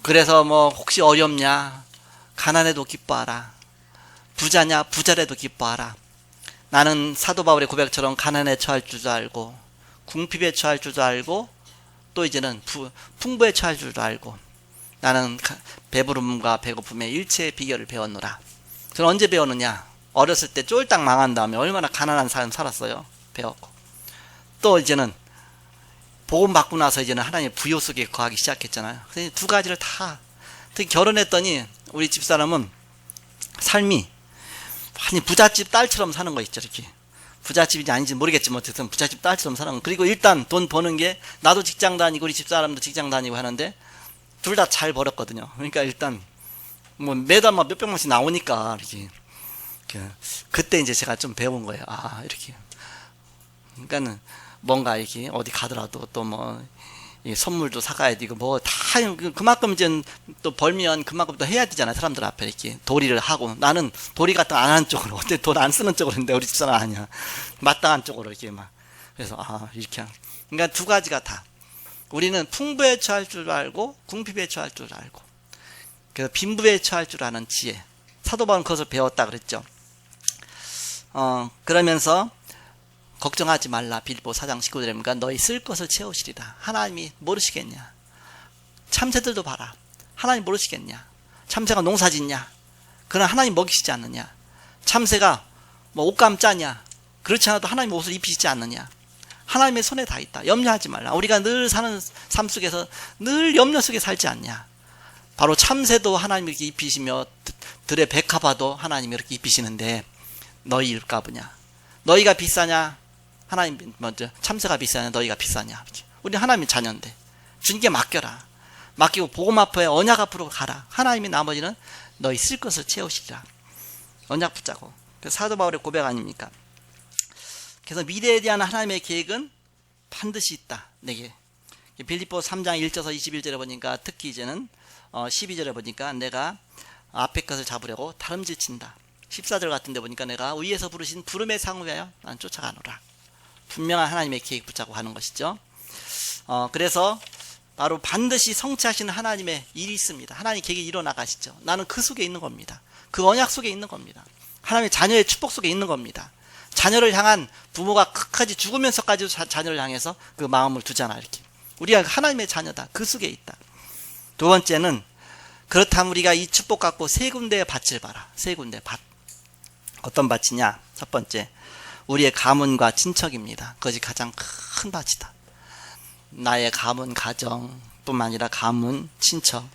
Speaker 3: 그래서 뭐 혹시 어렵냐? 가난해도 기뻐하라. 부자냐? 부자래도 기뻐하라. 나는 사도 바울의 고백처럼 가난에 처할 줄도 알고 궁핍에 처할 줄도 알고 또 이제는 풍부에 처할 줄도 알고 나는 배부름과 배고픔의 일체의 비결을 배웠노라. 저는 언제 배웠느냐? 어렸을 때 쫄딱 망한 다음에 얼마나 가난한 삶 살았어요. 배웠고 또 이제는 복음 받고 나서 이제는 하나님의 부요 속에 거하기 시작했잖아요. 그래서 두 가지를 다 특히 결혼했더니 우리 집사람은 삶이 아니 부잣집 딸처럼 사는 거 있죠. 이렇게 부잣집인지 아닌지 모르겠지만 어쨌든 부잣집 딸처럼 사는 거. 그리고 일단 돈 버는 게 나도 직장 다니고 우리 집사람도 직장 다니고 하는데 둘 다 잘 벌었거든요. 그러니까 일단 뭐 매달 막 몇백만씩 나오니까 이렇게 그때 이제 제가 좀 배운 거예요. 아 이렇게 그러니까는 뭔가 이렇게 어디 가더라도 또 뭐 선물도 사가야 되고 뭐 다 그만큼 이제 또 벌면 그만큼 또 해야 되잖아요. 사람들 앞에 이렇게 도리를 하고 나는 도리 같은 거 안 하는 쪽으로 어때 돈 안 쓰는 쪽으로 했는데 우리 집사람 아니야. 마땅한 쪽으로 이렇게 막 그래서 아 이렇게 그러니까 두 가지가 다 우리는 풍부에 처할 줄 알고 궁핍에 처할 줄 알고 그래서 빈부에 처할 줄 아는 지혜 사도 바울은 그것을 배웠다 그랬죠. 그러면서 걱정하지 말라. 빌립보 4장 19절에 보니까 너희 쓸 것을 채우시리라. 하나님이 모르시겠냐? 참새들도 봐라. 하나님 모르시겠냐? 참새가 농사 짓냐? 그러나 하나님 먹이시지 않느냐? 참새가 뭐 옷감 짜냐? 그렇지 않아도 하나님 옷을 입히시지 않느냐? 하나님의 손에 다 있다. 염려하지 말라. 우리가 늘 사는 삶 속에서 늘 염려 속에 살지 않냐? 바로 참새도 하나님이 이렇게 입히시며 들의 백합화도 하나님이 이렇게 입히시는데 너희 일까 보냐? 너희가 비싸냐? 하나님 먼저 참새가 비싸냐? 너희가 비싸냐? 우리 하나님의 자녀인데 주님께 맡겨라. 맡기고 복음 앞에 언약 앞으로 가라. 하나님이 나머지는 너희 쓸 것을 채우시리라. 언약 붙자고. 사도 바울의 고백 아닙니까? 그래서 미래에 대한 하나님의 계획은 반드시 있다. 내게. 빌립보 3장 1절에서 21절에 보니까 특히 이제는 12절에 보니까 내가 앞에 것을 잡으려고 다름질친다. 14절 같은 데 보니까 내가 위에서 부르신 부름의 상을 위하여 난 쫓아가노라. 분명한 하나님의 계획 붙잡고 가는 것이죠. 그래서 바로 반드시 성취하시는 하나님의 일이 있습니다. 하나님 계획이 일어나가시죠. 나는 그 속에 있는 겁니다. 그 언약 속에 있는 겁니다. 하나님의 자녀의 축복 속에 있는 겁니다. 자녀를 향한 부모가 끝까지 죽으면서까지도 자녀를 향해서 그 마음을 두잖아. 이렇게 우리가 하나님의 자녀다. 그 속에 있다. 두 번째는 그렇다면 우리가 이 축복 갖고 세 군데의 밭을 봐라. 세 군데 밭. 어떤 밭이냐? 첫 번째, 우리의 가문과 친척입니다. 그것이 가장 큰 밭이다. 나의 가문, 가정뿐만 아니라 가문, 친척.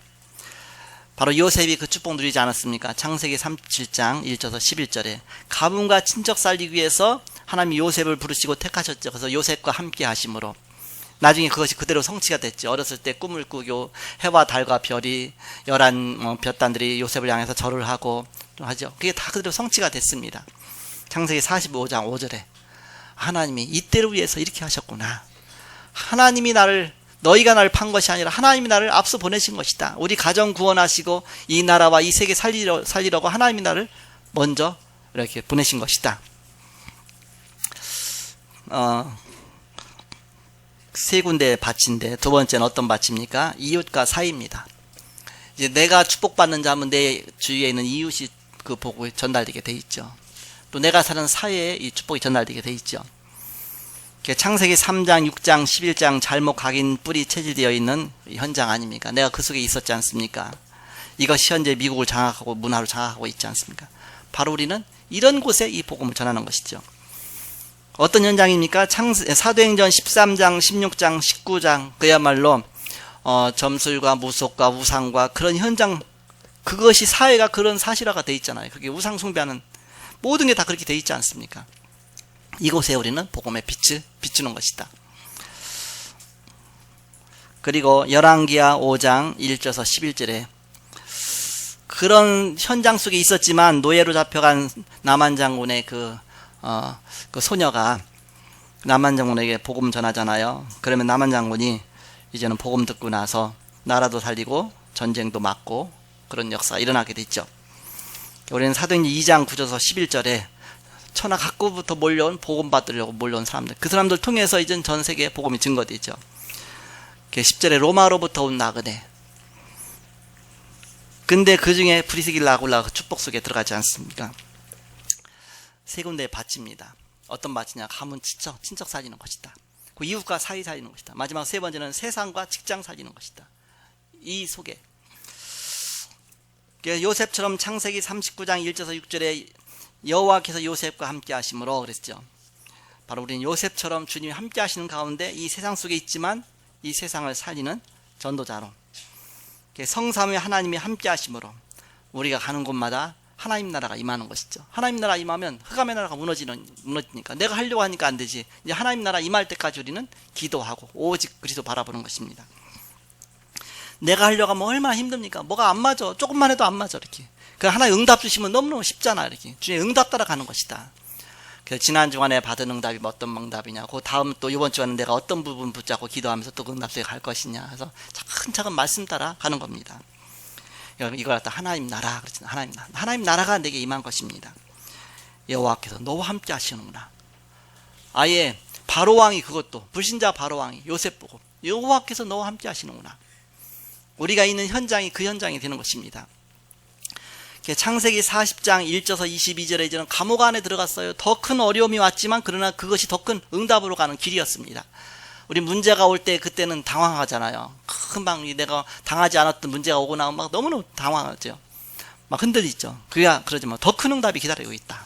Speaker 3: 바로 요셉이 그 축복 누리지 않았습니까? 창세기 37장 1절에서 11절에 가문과 친척 살리기 위해서 하나님이 요셉을 부르시고 택하셨죠. 그래서 요셉과 함께 하심으로 나중에 그것이 그대로 성취가 됐죠. 어렸을 때 꿈을 꾸고 해와 달과 별이 11 볕단들이 요셉을 향해서 절을 하고 하죠. 그게 다 그대로 성취가 됐습니다. 창세기 45장 5절에 하나님이 이때를 위해서 이렇게 하셨구나. 하나님이 너희가 나를 판 것이 아니라 하나님이 나를 앞서 보내신 것이다. 우리 가정 구원하시고 이 나라와 이 세계 살리려고 하나님이 나를 먼저 이렇게 보내신 것이다. 세 군데의 밭인데 두 번째는 어떤 밭입니까? 이웃과 사이입니다. 이제 내가 축복받는 자면 내 주위에 있는 이웃이 그 복이 전달되게 돼 있죠. 또 내가 사는 사회에 이 축복이 전달되게 돼 있죠. 창세기 3장, 6장, 11장 잘못 각인 뿌리 체질되어 있는 현장 아닙니까? 내가 그 속에 있었지 않습니까? 이것이 현재 미국을 장악하고 문화를 장악하고 있지 않습니까? 바로 우리는 이런 곳에 이 복음을 전하는 것이죠. 어떤 현장입니까? 사도행전 13장, 16장, 19장 그야말로 점술과 무속과 우상과 그런 현장, 그것이 사회가 그런 사실화가 돼 있잖아요. 그게 우상 숭배하는 모든 게 다 그렇게 돼 있지 않습니까? 이곳에 우리는 복음의 빛을 비추는 것이다. 그리고 열왕기하 5장 1절에서 11절에 그런 현장 속에 있었지만 노예로 잡혀간 나만 장군의 그 소녀가 나만 장군에게 복음 전하잖아요. 그러면 나만 장군이 이제는 복음 듣고 나서 나라도 살리고 전쟁도 막고 그런 역사가 일어나게 됐죠. 우리는 사도행전 2장 9절에서 11절에 천하 각국부터 몰려온 복음 받으려고 몰려온 사람들, 그 사람들 통해서 이제 전 세계에 복음이 증거되죠. 10절에 로마로부터 온 나그네. 근데 그 중에 브리스길라 아굴라 축복 속에 들어가지 않습니까? 세 군데의 밭입니다. 어떤 밭이냐? 가문, 친척 살리는 것이다. 그 이웃과 사이 살리는 것이다. 마지막 세 번째는 세상과 직장 살리는 것이다. 이 속에 요셉처럼 창세기 39장 1절에서 6절에 여호와께서 요셉과 함께 하심으로 그랬죠. 바로 우리는 요셉처럼 주님이 함께 하시는 가운데 이 세상 속에 있지만 이 세상을 살리는 전도자로 성삼위 하나님이 함께 하심으로 우리가 가는 곳마다 하나님 나라가 임하는 것이죠. 하나님 나라 임하면 흑암의 나라가 무너지니까 내가 하려고 하니까 안 되지. 이제 하나님 나라 임할 때까지 우리는 기도하고 오직 그리스도 바라보는 것입니다. 내가 하려고 하면 얼마나 힘듭니까? 뭐가 안 맞아. 조금만 해도 안 맞아. 이렇게. 하나님 응답 주시면 너무너무 쉽잖아. 이렇게. 주의 응답 따라 가는 것이다. 그래서 지난 주간에 받은 응답이 어떤 응답이냐. 그 다음 또 이번 주간에 내가 어떤 부분 붙잡고 기도하면서 또 그 응답 속에 갈 것이냐. 그래서 차근차근 말씀 따라 가는 겁니다. 이걸 갖다 하나님 나라 그렇잖아요. 하나님 나라가 내게 임한 것입니다. 여호와께서 너와 함께 하시는구나. 아예 바로왕이 그것도 불신자 바로왕이 요셉 보고 여호와께서 너와 함께 하시는구나. 우리가 있는 현장이 그 현장이 되는 것입니다. 창세기 40장 1절에서 22절에 이제는 감옥 안에 들어갔어요. 더 큰 어려움이 왔지만 그러나 그것이 더 큰 응답으로 가는 길이었습니다. 우리 문제가 올 때 그때는 당황하잖아요. 금방 내가 당하지 않았던 문제가 오고 나면 막 너무너무 당황하죠. 막 흔들리죠. 그러지만 더 큰 응답이 기다리고 있다.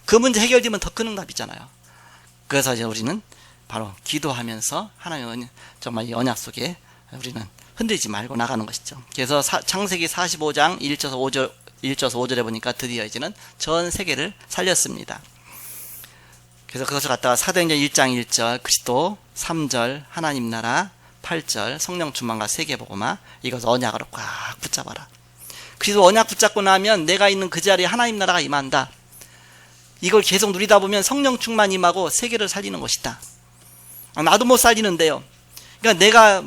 Speaker 3: 그 문제 해결되면 더 큰 응답이잖아요. 그래서 이제 우리는 바로 기도하면서 하나님의 정말 이 언약 속에 우리는 흔들리지 말고 나가는 것이죠. 그래서 창세기 45장 1절에서 5절에 보니까 드디어 이제는 전 세계를 살렸습니다. 그래서 그것을 갖다가 사도행전 1장 1절 그리스도, 3절 하나님 나라, 8절 성령 충만과 세계복음화, 이것을 언약으로 꽉 붙잡아라. 그래서 언약 붙잡고 나면 내가 있는 그 자리에 하나님 나라가 임한다. 이걸 계속 누리다 보면 성령 충만 임하고 세계를 살리는 것이다. 나도 못 살리는데요. 그러니까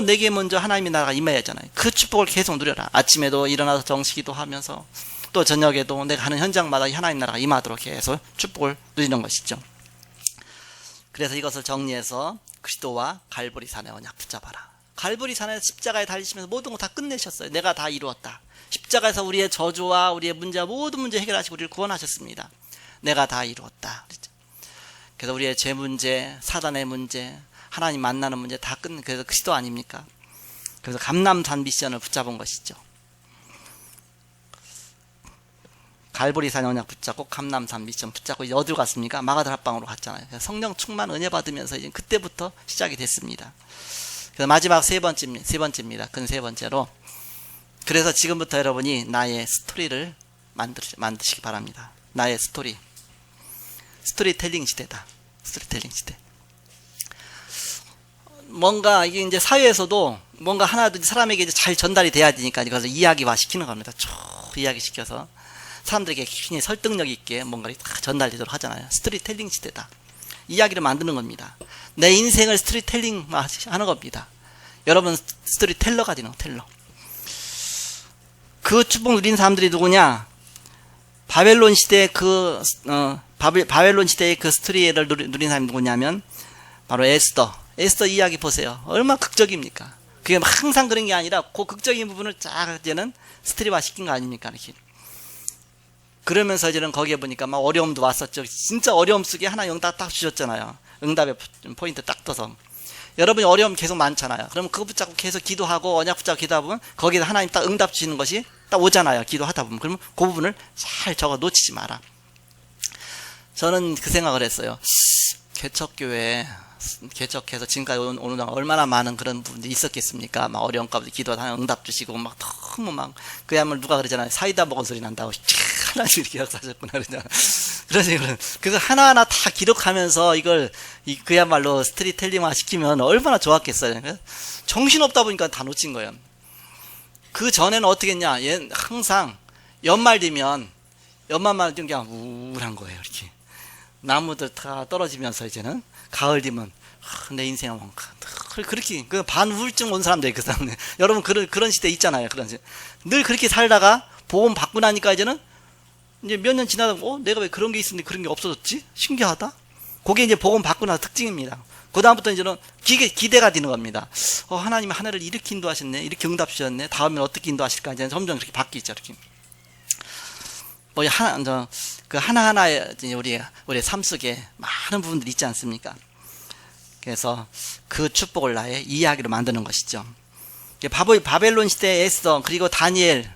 Speaker 3: 내게 먼저 하나님의 나라가 임해야 하잖아요. 그 축복을 계속 누려라. 아침에도 일어나서 정식기도 하면서 또 저녁에도 내가 가는 현장마다 하나님 나라가 임하도록 해서 축복을 누리는 것이죠. 그래서 이것을 정리해서 그리스도와 갈보리 산의 언약 붙잡아라. 갈보리 산에 십자가에 달리시면서 모든 거 다 끝내셨어요. 내가 다 이루었다. 십자가에서 우리의 저주와 우리의 문제와 모든 문제 해결하시고 우리를 구원하셨습니다. 내가 다 이루었다. 그래서 우리의 죄 문제, 사단의 문제, 하나님 만나는 문제 다 그래서 그리스도 아닙니까? 그래서 감람산 미션을 붙잡은 것이죠. 갈보리 산 언약 붙잡고 감람산 미션 붙잡고 이제 어디로 갔습니까? 마가들 합방으로 갔잖아요. 성령 충만 은혜 받으면서 이제 그때부터 시작이 됐습니다. 그래서 마지막 세 번째입니다. 근 세 번째로. 그래서 지금부터 여러분이 나의 스토리를 만드시기 바랍니다. 나의 스토리텔링 시대다. 스토리텔링 시대. 뭔가 이게 이제 사회에서도 뭔가 하나든지 사람에게 이제 잘 전달이 돼야 되니까 이것을 이야기화 시키는 겁니다. 쭉 이야기시켜서 사람들에게 굉장히 설득력 있게 뭔가 다 전달되도록 하잖아요. 스토리텔링 시대다. 이야기를 만드는 겁니다. 내 인생을 스토리텔링 하는 겁니다. 여러분 스토리텔러가 되는 텔러. 그 축복 누린 사람들이 누구냐? 바벨론 시대의 바벨론 시대의 그 스토리를 누린 사람이 누구냐면 바로 에스더 이야기 보세요. 얼마나 극적입니까? 그게 항상 그런 게 아니라 그 극적인 부분을 쫙 이제는 스토리화 시킨 거 아닙니까? 이렇게. 그러면서 이제는 거기에 보니까 막 어려움도 왔었죠. 진짜 어려움 속에 하나 응답 딱 주셨잖아요. 응답의 포인트 딱 떠서. 여러분이 어려움 계속 많잖아요. 그럼 그거 붙잡고 계속 기도하고 언약 붙잡고 기도하다 보면 거기에 하나님 딱 응답 주시는 것이 딱 오잖아요. 기도하다 보면. 그러면 그 부분을 잘 적어 놓치지 마라. 저는 그 생각을 했어요. 개척교회 개척해서 지금까지 오는 동안 얼마나 많은 그런 부분들이 있었겠습니까? 막 어려운 가운데 기도하다 응답 주시고 막 너무 막 그야말로 누가 그러잖아요. 사이다 먹은 소리 난다고. 하나님 이렇게 역사하셨구나 그러잖아요. 그래서 하나하나 다 기록하면서 이걸 그야말로 스토리텔링화 시키면 얼마나 좋았겠어요. 정신없다 보니까 다 놓친 거예요. 그 전에는 어떻게 했냐? 항상 연말 되면 연말만 좀 그냥 우울한 거예요. 이렇게 나무들 다 떨어지면서 이제는 가을 되면 내 인생은 뭔가 그렇게 그 반우울증 온 사람들 그 사람 여러분 그런 시대 있잖아요. 늘 그렇게 살다가 보험 받고 나니까 이제는 이제 몇 년 지나다 내가 왜 그런 게 있었는데 그런 게 없어졌지? 신기하다. 그게 이제 복음 받고 나서 특징입니다. 그 다음부터 이제는 기대가 되는 겁니다. 하나님이 하나를 이렇게 인도하셨네, 이렇게 응답 주셨네. 다음엔 어떻게 인도하실까? 이제 점점 그렇게 바뀌죠. 이렇게 그 하나하나의 우리 삶 속에 많은 부분들이 있지 않습니까? 그래서 그 축복을 나의 이야기로 만드는 것이죠. 바벨론 시대의 에스더 그리고 다니엘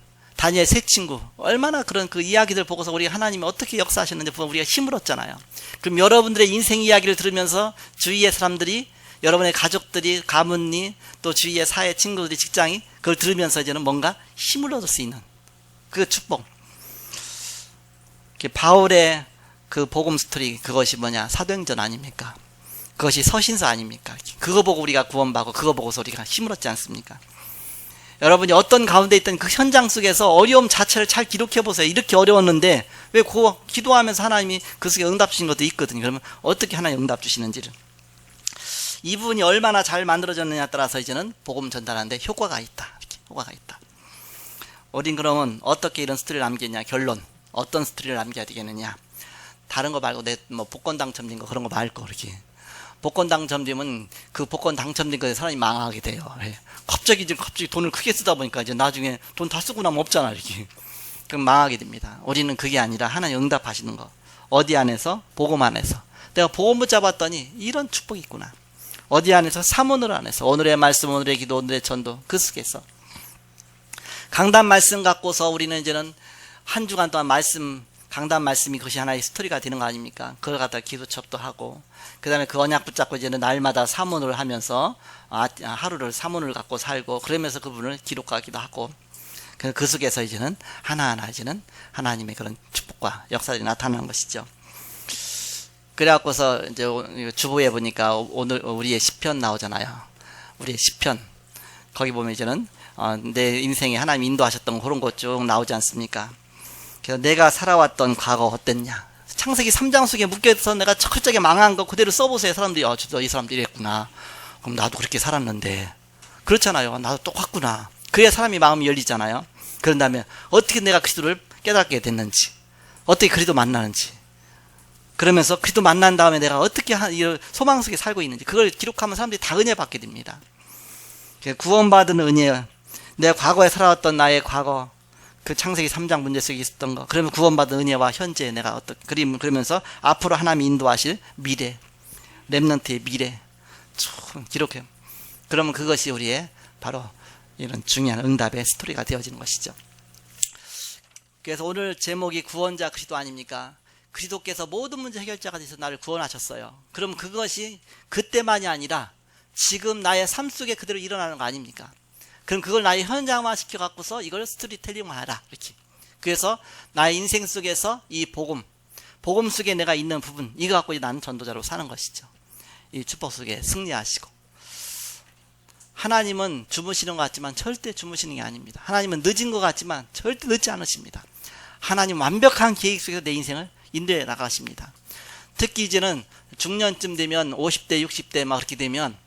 Speaker 3: 세 친구 얼마나 그런 그 이야기들 보고서 우리가 하나님이 어떻게 역사하셨는지 우리가 힘을 얻잖아요. 그럼 여러분들의 인생 이야기를 들으면서 주위의 사람들이 여러분의 가족들이 가문이 또 주위의 사회 친구들이 직장이 그걸 들으면서 이제는 뭔가 힘을 얻을 수 있는 그 축복. 바울의 그 복음 스토리 그것이 뭐냐? 사도행전 아닙니까? 그것이 서신서 아닙니까? 그거 보고 우리가 구원받고 그거 보고서 우리가 힘을 얻지 않습니까? 여러분이 어떤 가운데 있던 그 현장 속에서 어려움 자체를 잘 기록해 보세요. 이렇게 어려웠는데 왜 기도하면서 하나님이 그 속에 응답 주신 것도 있거든요. 그러면 어떻게 하나님 응답 주시는지를 이 부분이 얼마나 잘 만들어졌느냐에 따라서 이제는 복음 전달하는데 효과가 있다. 이렇게 효과가 있다. 우린 그러면 어떻게 이런 스토리를 남기냐? 결론 어떤 스토리를 남겨야 되겠느냐? 다른 거 말고 복권 당첨된 거 그런 거 말고 이렇게 복권 당첨되면 그 복권 당첨된 거에 사람이 망하게 돼요. 갑자기 돈을 크게 쓰다 보니까 이제 나중에 돈 다 쓰고 나면 없잖아 이렇게. 그럼 망하게 됩니다. 우리는 그게 아니라 하나님 응답하시는 거. 어디 안에서? 복음 안에서. 내가 복음 붙잡았더니 이런 축복이 있구나. 어디 안에서? 사문을 안에서. 오늘의 말씀, 오늘의 기도, 오늘의 전도 그 속에서. 강단 말씀 갖고서 우리는 이제는 한 주간 동안 강단 말씀이 그것이 하나의 스토리가 되는 거 아닙니까? 그걸 갖다 기도첩도 하고 그 다음에 그 언약 붙잡고 이제는 날마다 사문을 하면서 하루를 사문을 갖고 살고 그러면서 그분을 기록하기도 하고 그 속에서 이제는 하나하나 이제는 하나님의 그런 축복과 역사들이 나타나는 것이죠. 그래갖고서 이제 주보에 보니까 오늘 우리의 시편 나오잖아요. 우리의 시편 거기 보면 이제는 내 인생에 하나님 인도하셨던 그런 것 쭉 나오지 않습니까? 그래서 내가 살아왔던 과거 어땠냐? 창세기 3장 속에 묶여서 내가 철저하게 망한 거 그대로 써보세요. 사람들이 이 사람들이 이랬구나. 그럼 나도 그렇게 살았는데. 그렇잖아요. 나도 똑같구나. 그래야 사람이 마음이 열리잖아요. 그런 다음에 어떻게 내가 그리스도를 깨닫게 됐는지, 어떻게 그리스도 만나는지, 그러면서 그리스도 만난 다음에 내가 어떻게 소망 속에 살고 있는지, 그걸 기록하면 사람들이 다 은혜 받게 됩니다. 구원받은 은혜, 내가 과거에 살아왔던 나의 과거, 그 창세기 3장 문제 속에 있었던 거, 그러면 구원받은 은혜와 현재 내가 그러면서 앞으로 하나님이 인도하실 미래, 렘넌트의 미래 쭉 기록해요. 그러면 그것이 우리의 바로 이런 중요한 응답의 스토리가 되어지는 것이죠. 그래서 오늘 제목이 구원자 그리스도 아닙니까? 그리스도께서 모든 문제 해결자가 되셔서 나를 구원하셨어요. 그럼 그것이 그때만이 아니라 지금 나의 삶 속에 그대로 일어나는 거 아닙니까? 그럼 그걸 나의 현장화 시켜갖고서 이걸 스토리텔링하라. 이렇게. 그래서 나의 인생 속에서 이 복음 속에 내가 있는 부분, 이거 갖고 나는 전도자로 사는 것이죠. 이 축복 속에 승리하시고. 하나님은 주무시는 것 같지만 절대 주무시는 게 아닙니다. 하나님은 늦은 것 같지만 절대 늦지 않으십니다. 하나님 완벽한 계획 속에서 내 인생을 인도해 나가십니다. 특히 이제는 중년쯤 되면 50대, 60대 막 그렇게 되면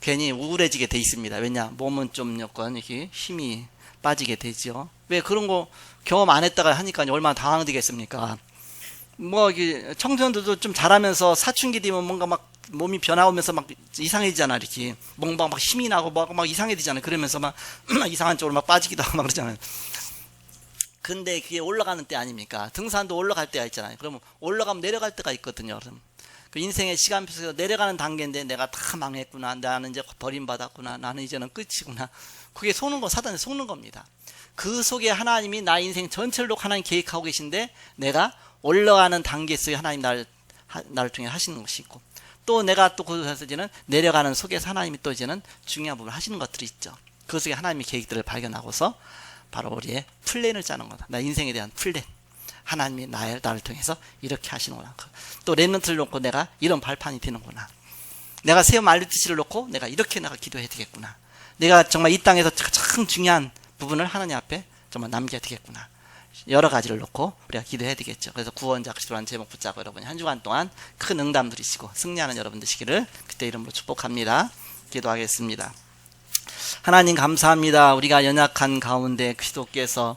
Speaker 3: 괜히 우울해지게 돼 있습니다. 왜냐? 몸은 좀 약간 이렇게 힘이 빠지게 되죠. 왜 그런 거 경험 안 했다가 하니까 얼마나 당황되겠습니까? 뭐 청소년들도 좀 자라면서 사춘기 되면 뭔가 막 몸이 변화오면서 막 이상해지잖아. 이렇게 뭔가 막 힘이 나고 막 이상해지잖아요. 그러면서 막 이상한 쪽으로 막 빠지기도 하고 막 그러잖아요. 근데 그게 올라가는 때 아닙니까? 등산도 올라갈 때가 있잖아요. 그러면 올라가면 내려갈 때가 있거든요. 그럼 그 인생의 시간표 속에서 내려가는 단계인데 내가 다 망했구나. 나는 이제 버림받았구나. 나는 이제는 끝이구나. 그게 속는 거, 사단이 속는 겁니다. 그 속에 하나님이 나 인생 전체를 놓고 하나님 계획하고 계신데 내가 올라가는 단계 속에 하나님 나를 통해 하시는 것이 있고 또 내가 또 그곳에서 이제는 내려가는 속에서 하나님이 또 이제는 중요한 부분을 하시는 것들이 있죠. 그 속에 하나님의 계획들을 발견하고서 바로 우리의 플랜을 짜는 거다. 나 인생에 대한 플랜. 하나님이 나를 통해서 이렇게 하시는구나. 또 렘넌트를 놓고 내가 이런 발판이 되는구나. 내가 세움 RUTC를 놓고 내가 이렇게 내가 기도해야 되겠구나. 내가 정말 이 땅에서 가장 중요한 부분을 하나님 앞에 정말 남겨야 되겠구나. 여러 가지를 놓고 우리가 기도해야 되겠죠. 그래서 구원자 그리스도라는 제목 붙잡고 여러분이 한 주간 동안 큰 응답 누리시고 승리하는 여러분 되시기를 그때 이름으로 축복합니다. 기도하겠습니다. 하나님 감사합니다. 우리가 연약한 가운데 그리스도께서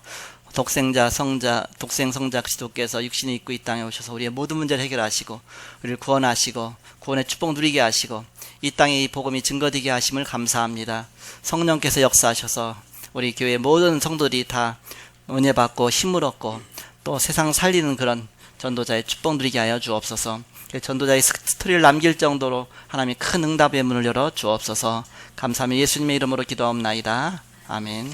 Speaker 3: 독생 성자 그리스도께서 육신이 입고 이 땅에 오셔서 우리의 모든 문제를 해결하시고 우리를 구원하시고 구원의 축복 누리게 하시고 이 땅에 이 복음이 증거되게 하심을 감사합니다. 성령께서 역사하셔서 우리 교회 모든 성도들이 다 은혜 받고 힘을 얻고 또 세상 살리는 그런 전도자의 축복 누리게 하여 주옵소서. 전도자의 스토리를 남길 정도로 하나님이 큰 응답의 문을 열어 주옵소서. 감사하며 예수님의 이름으로 기도하옵나이다. 아멘.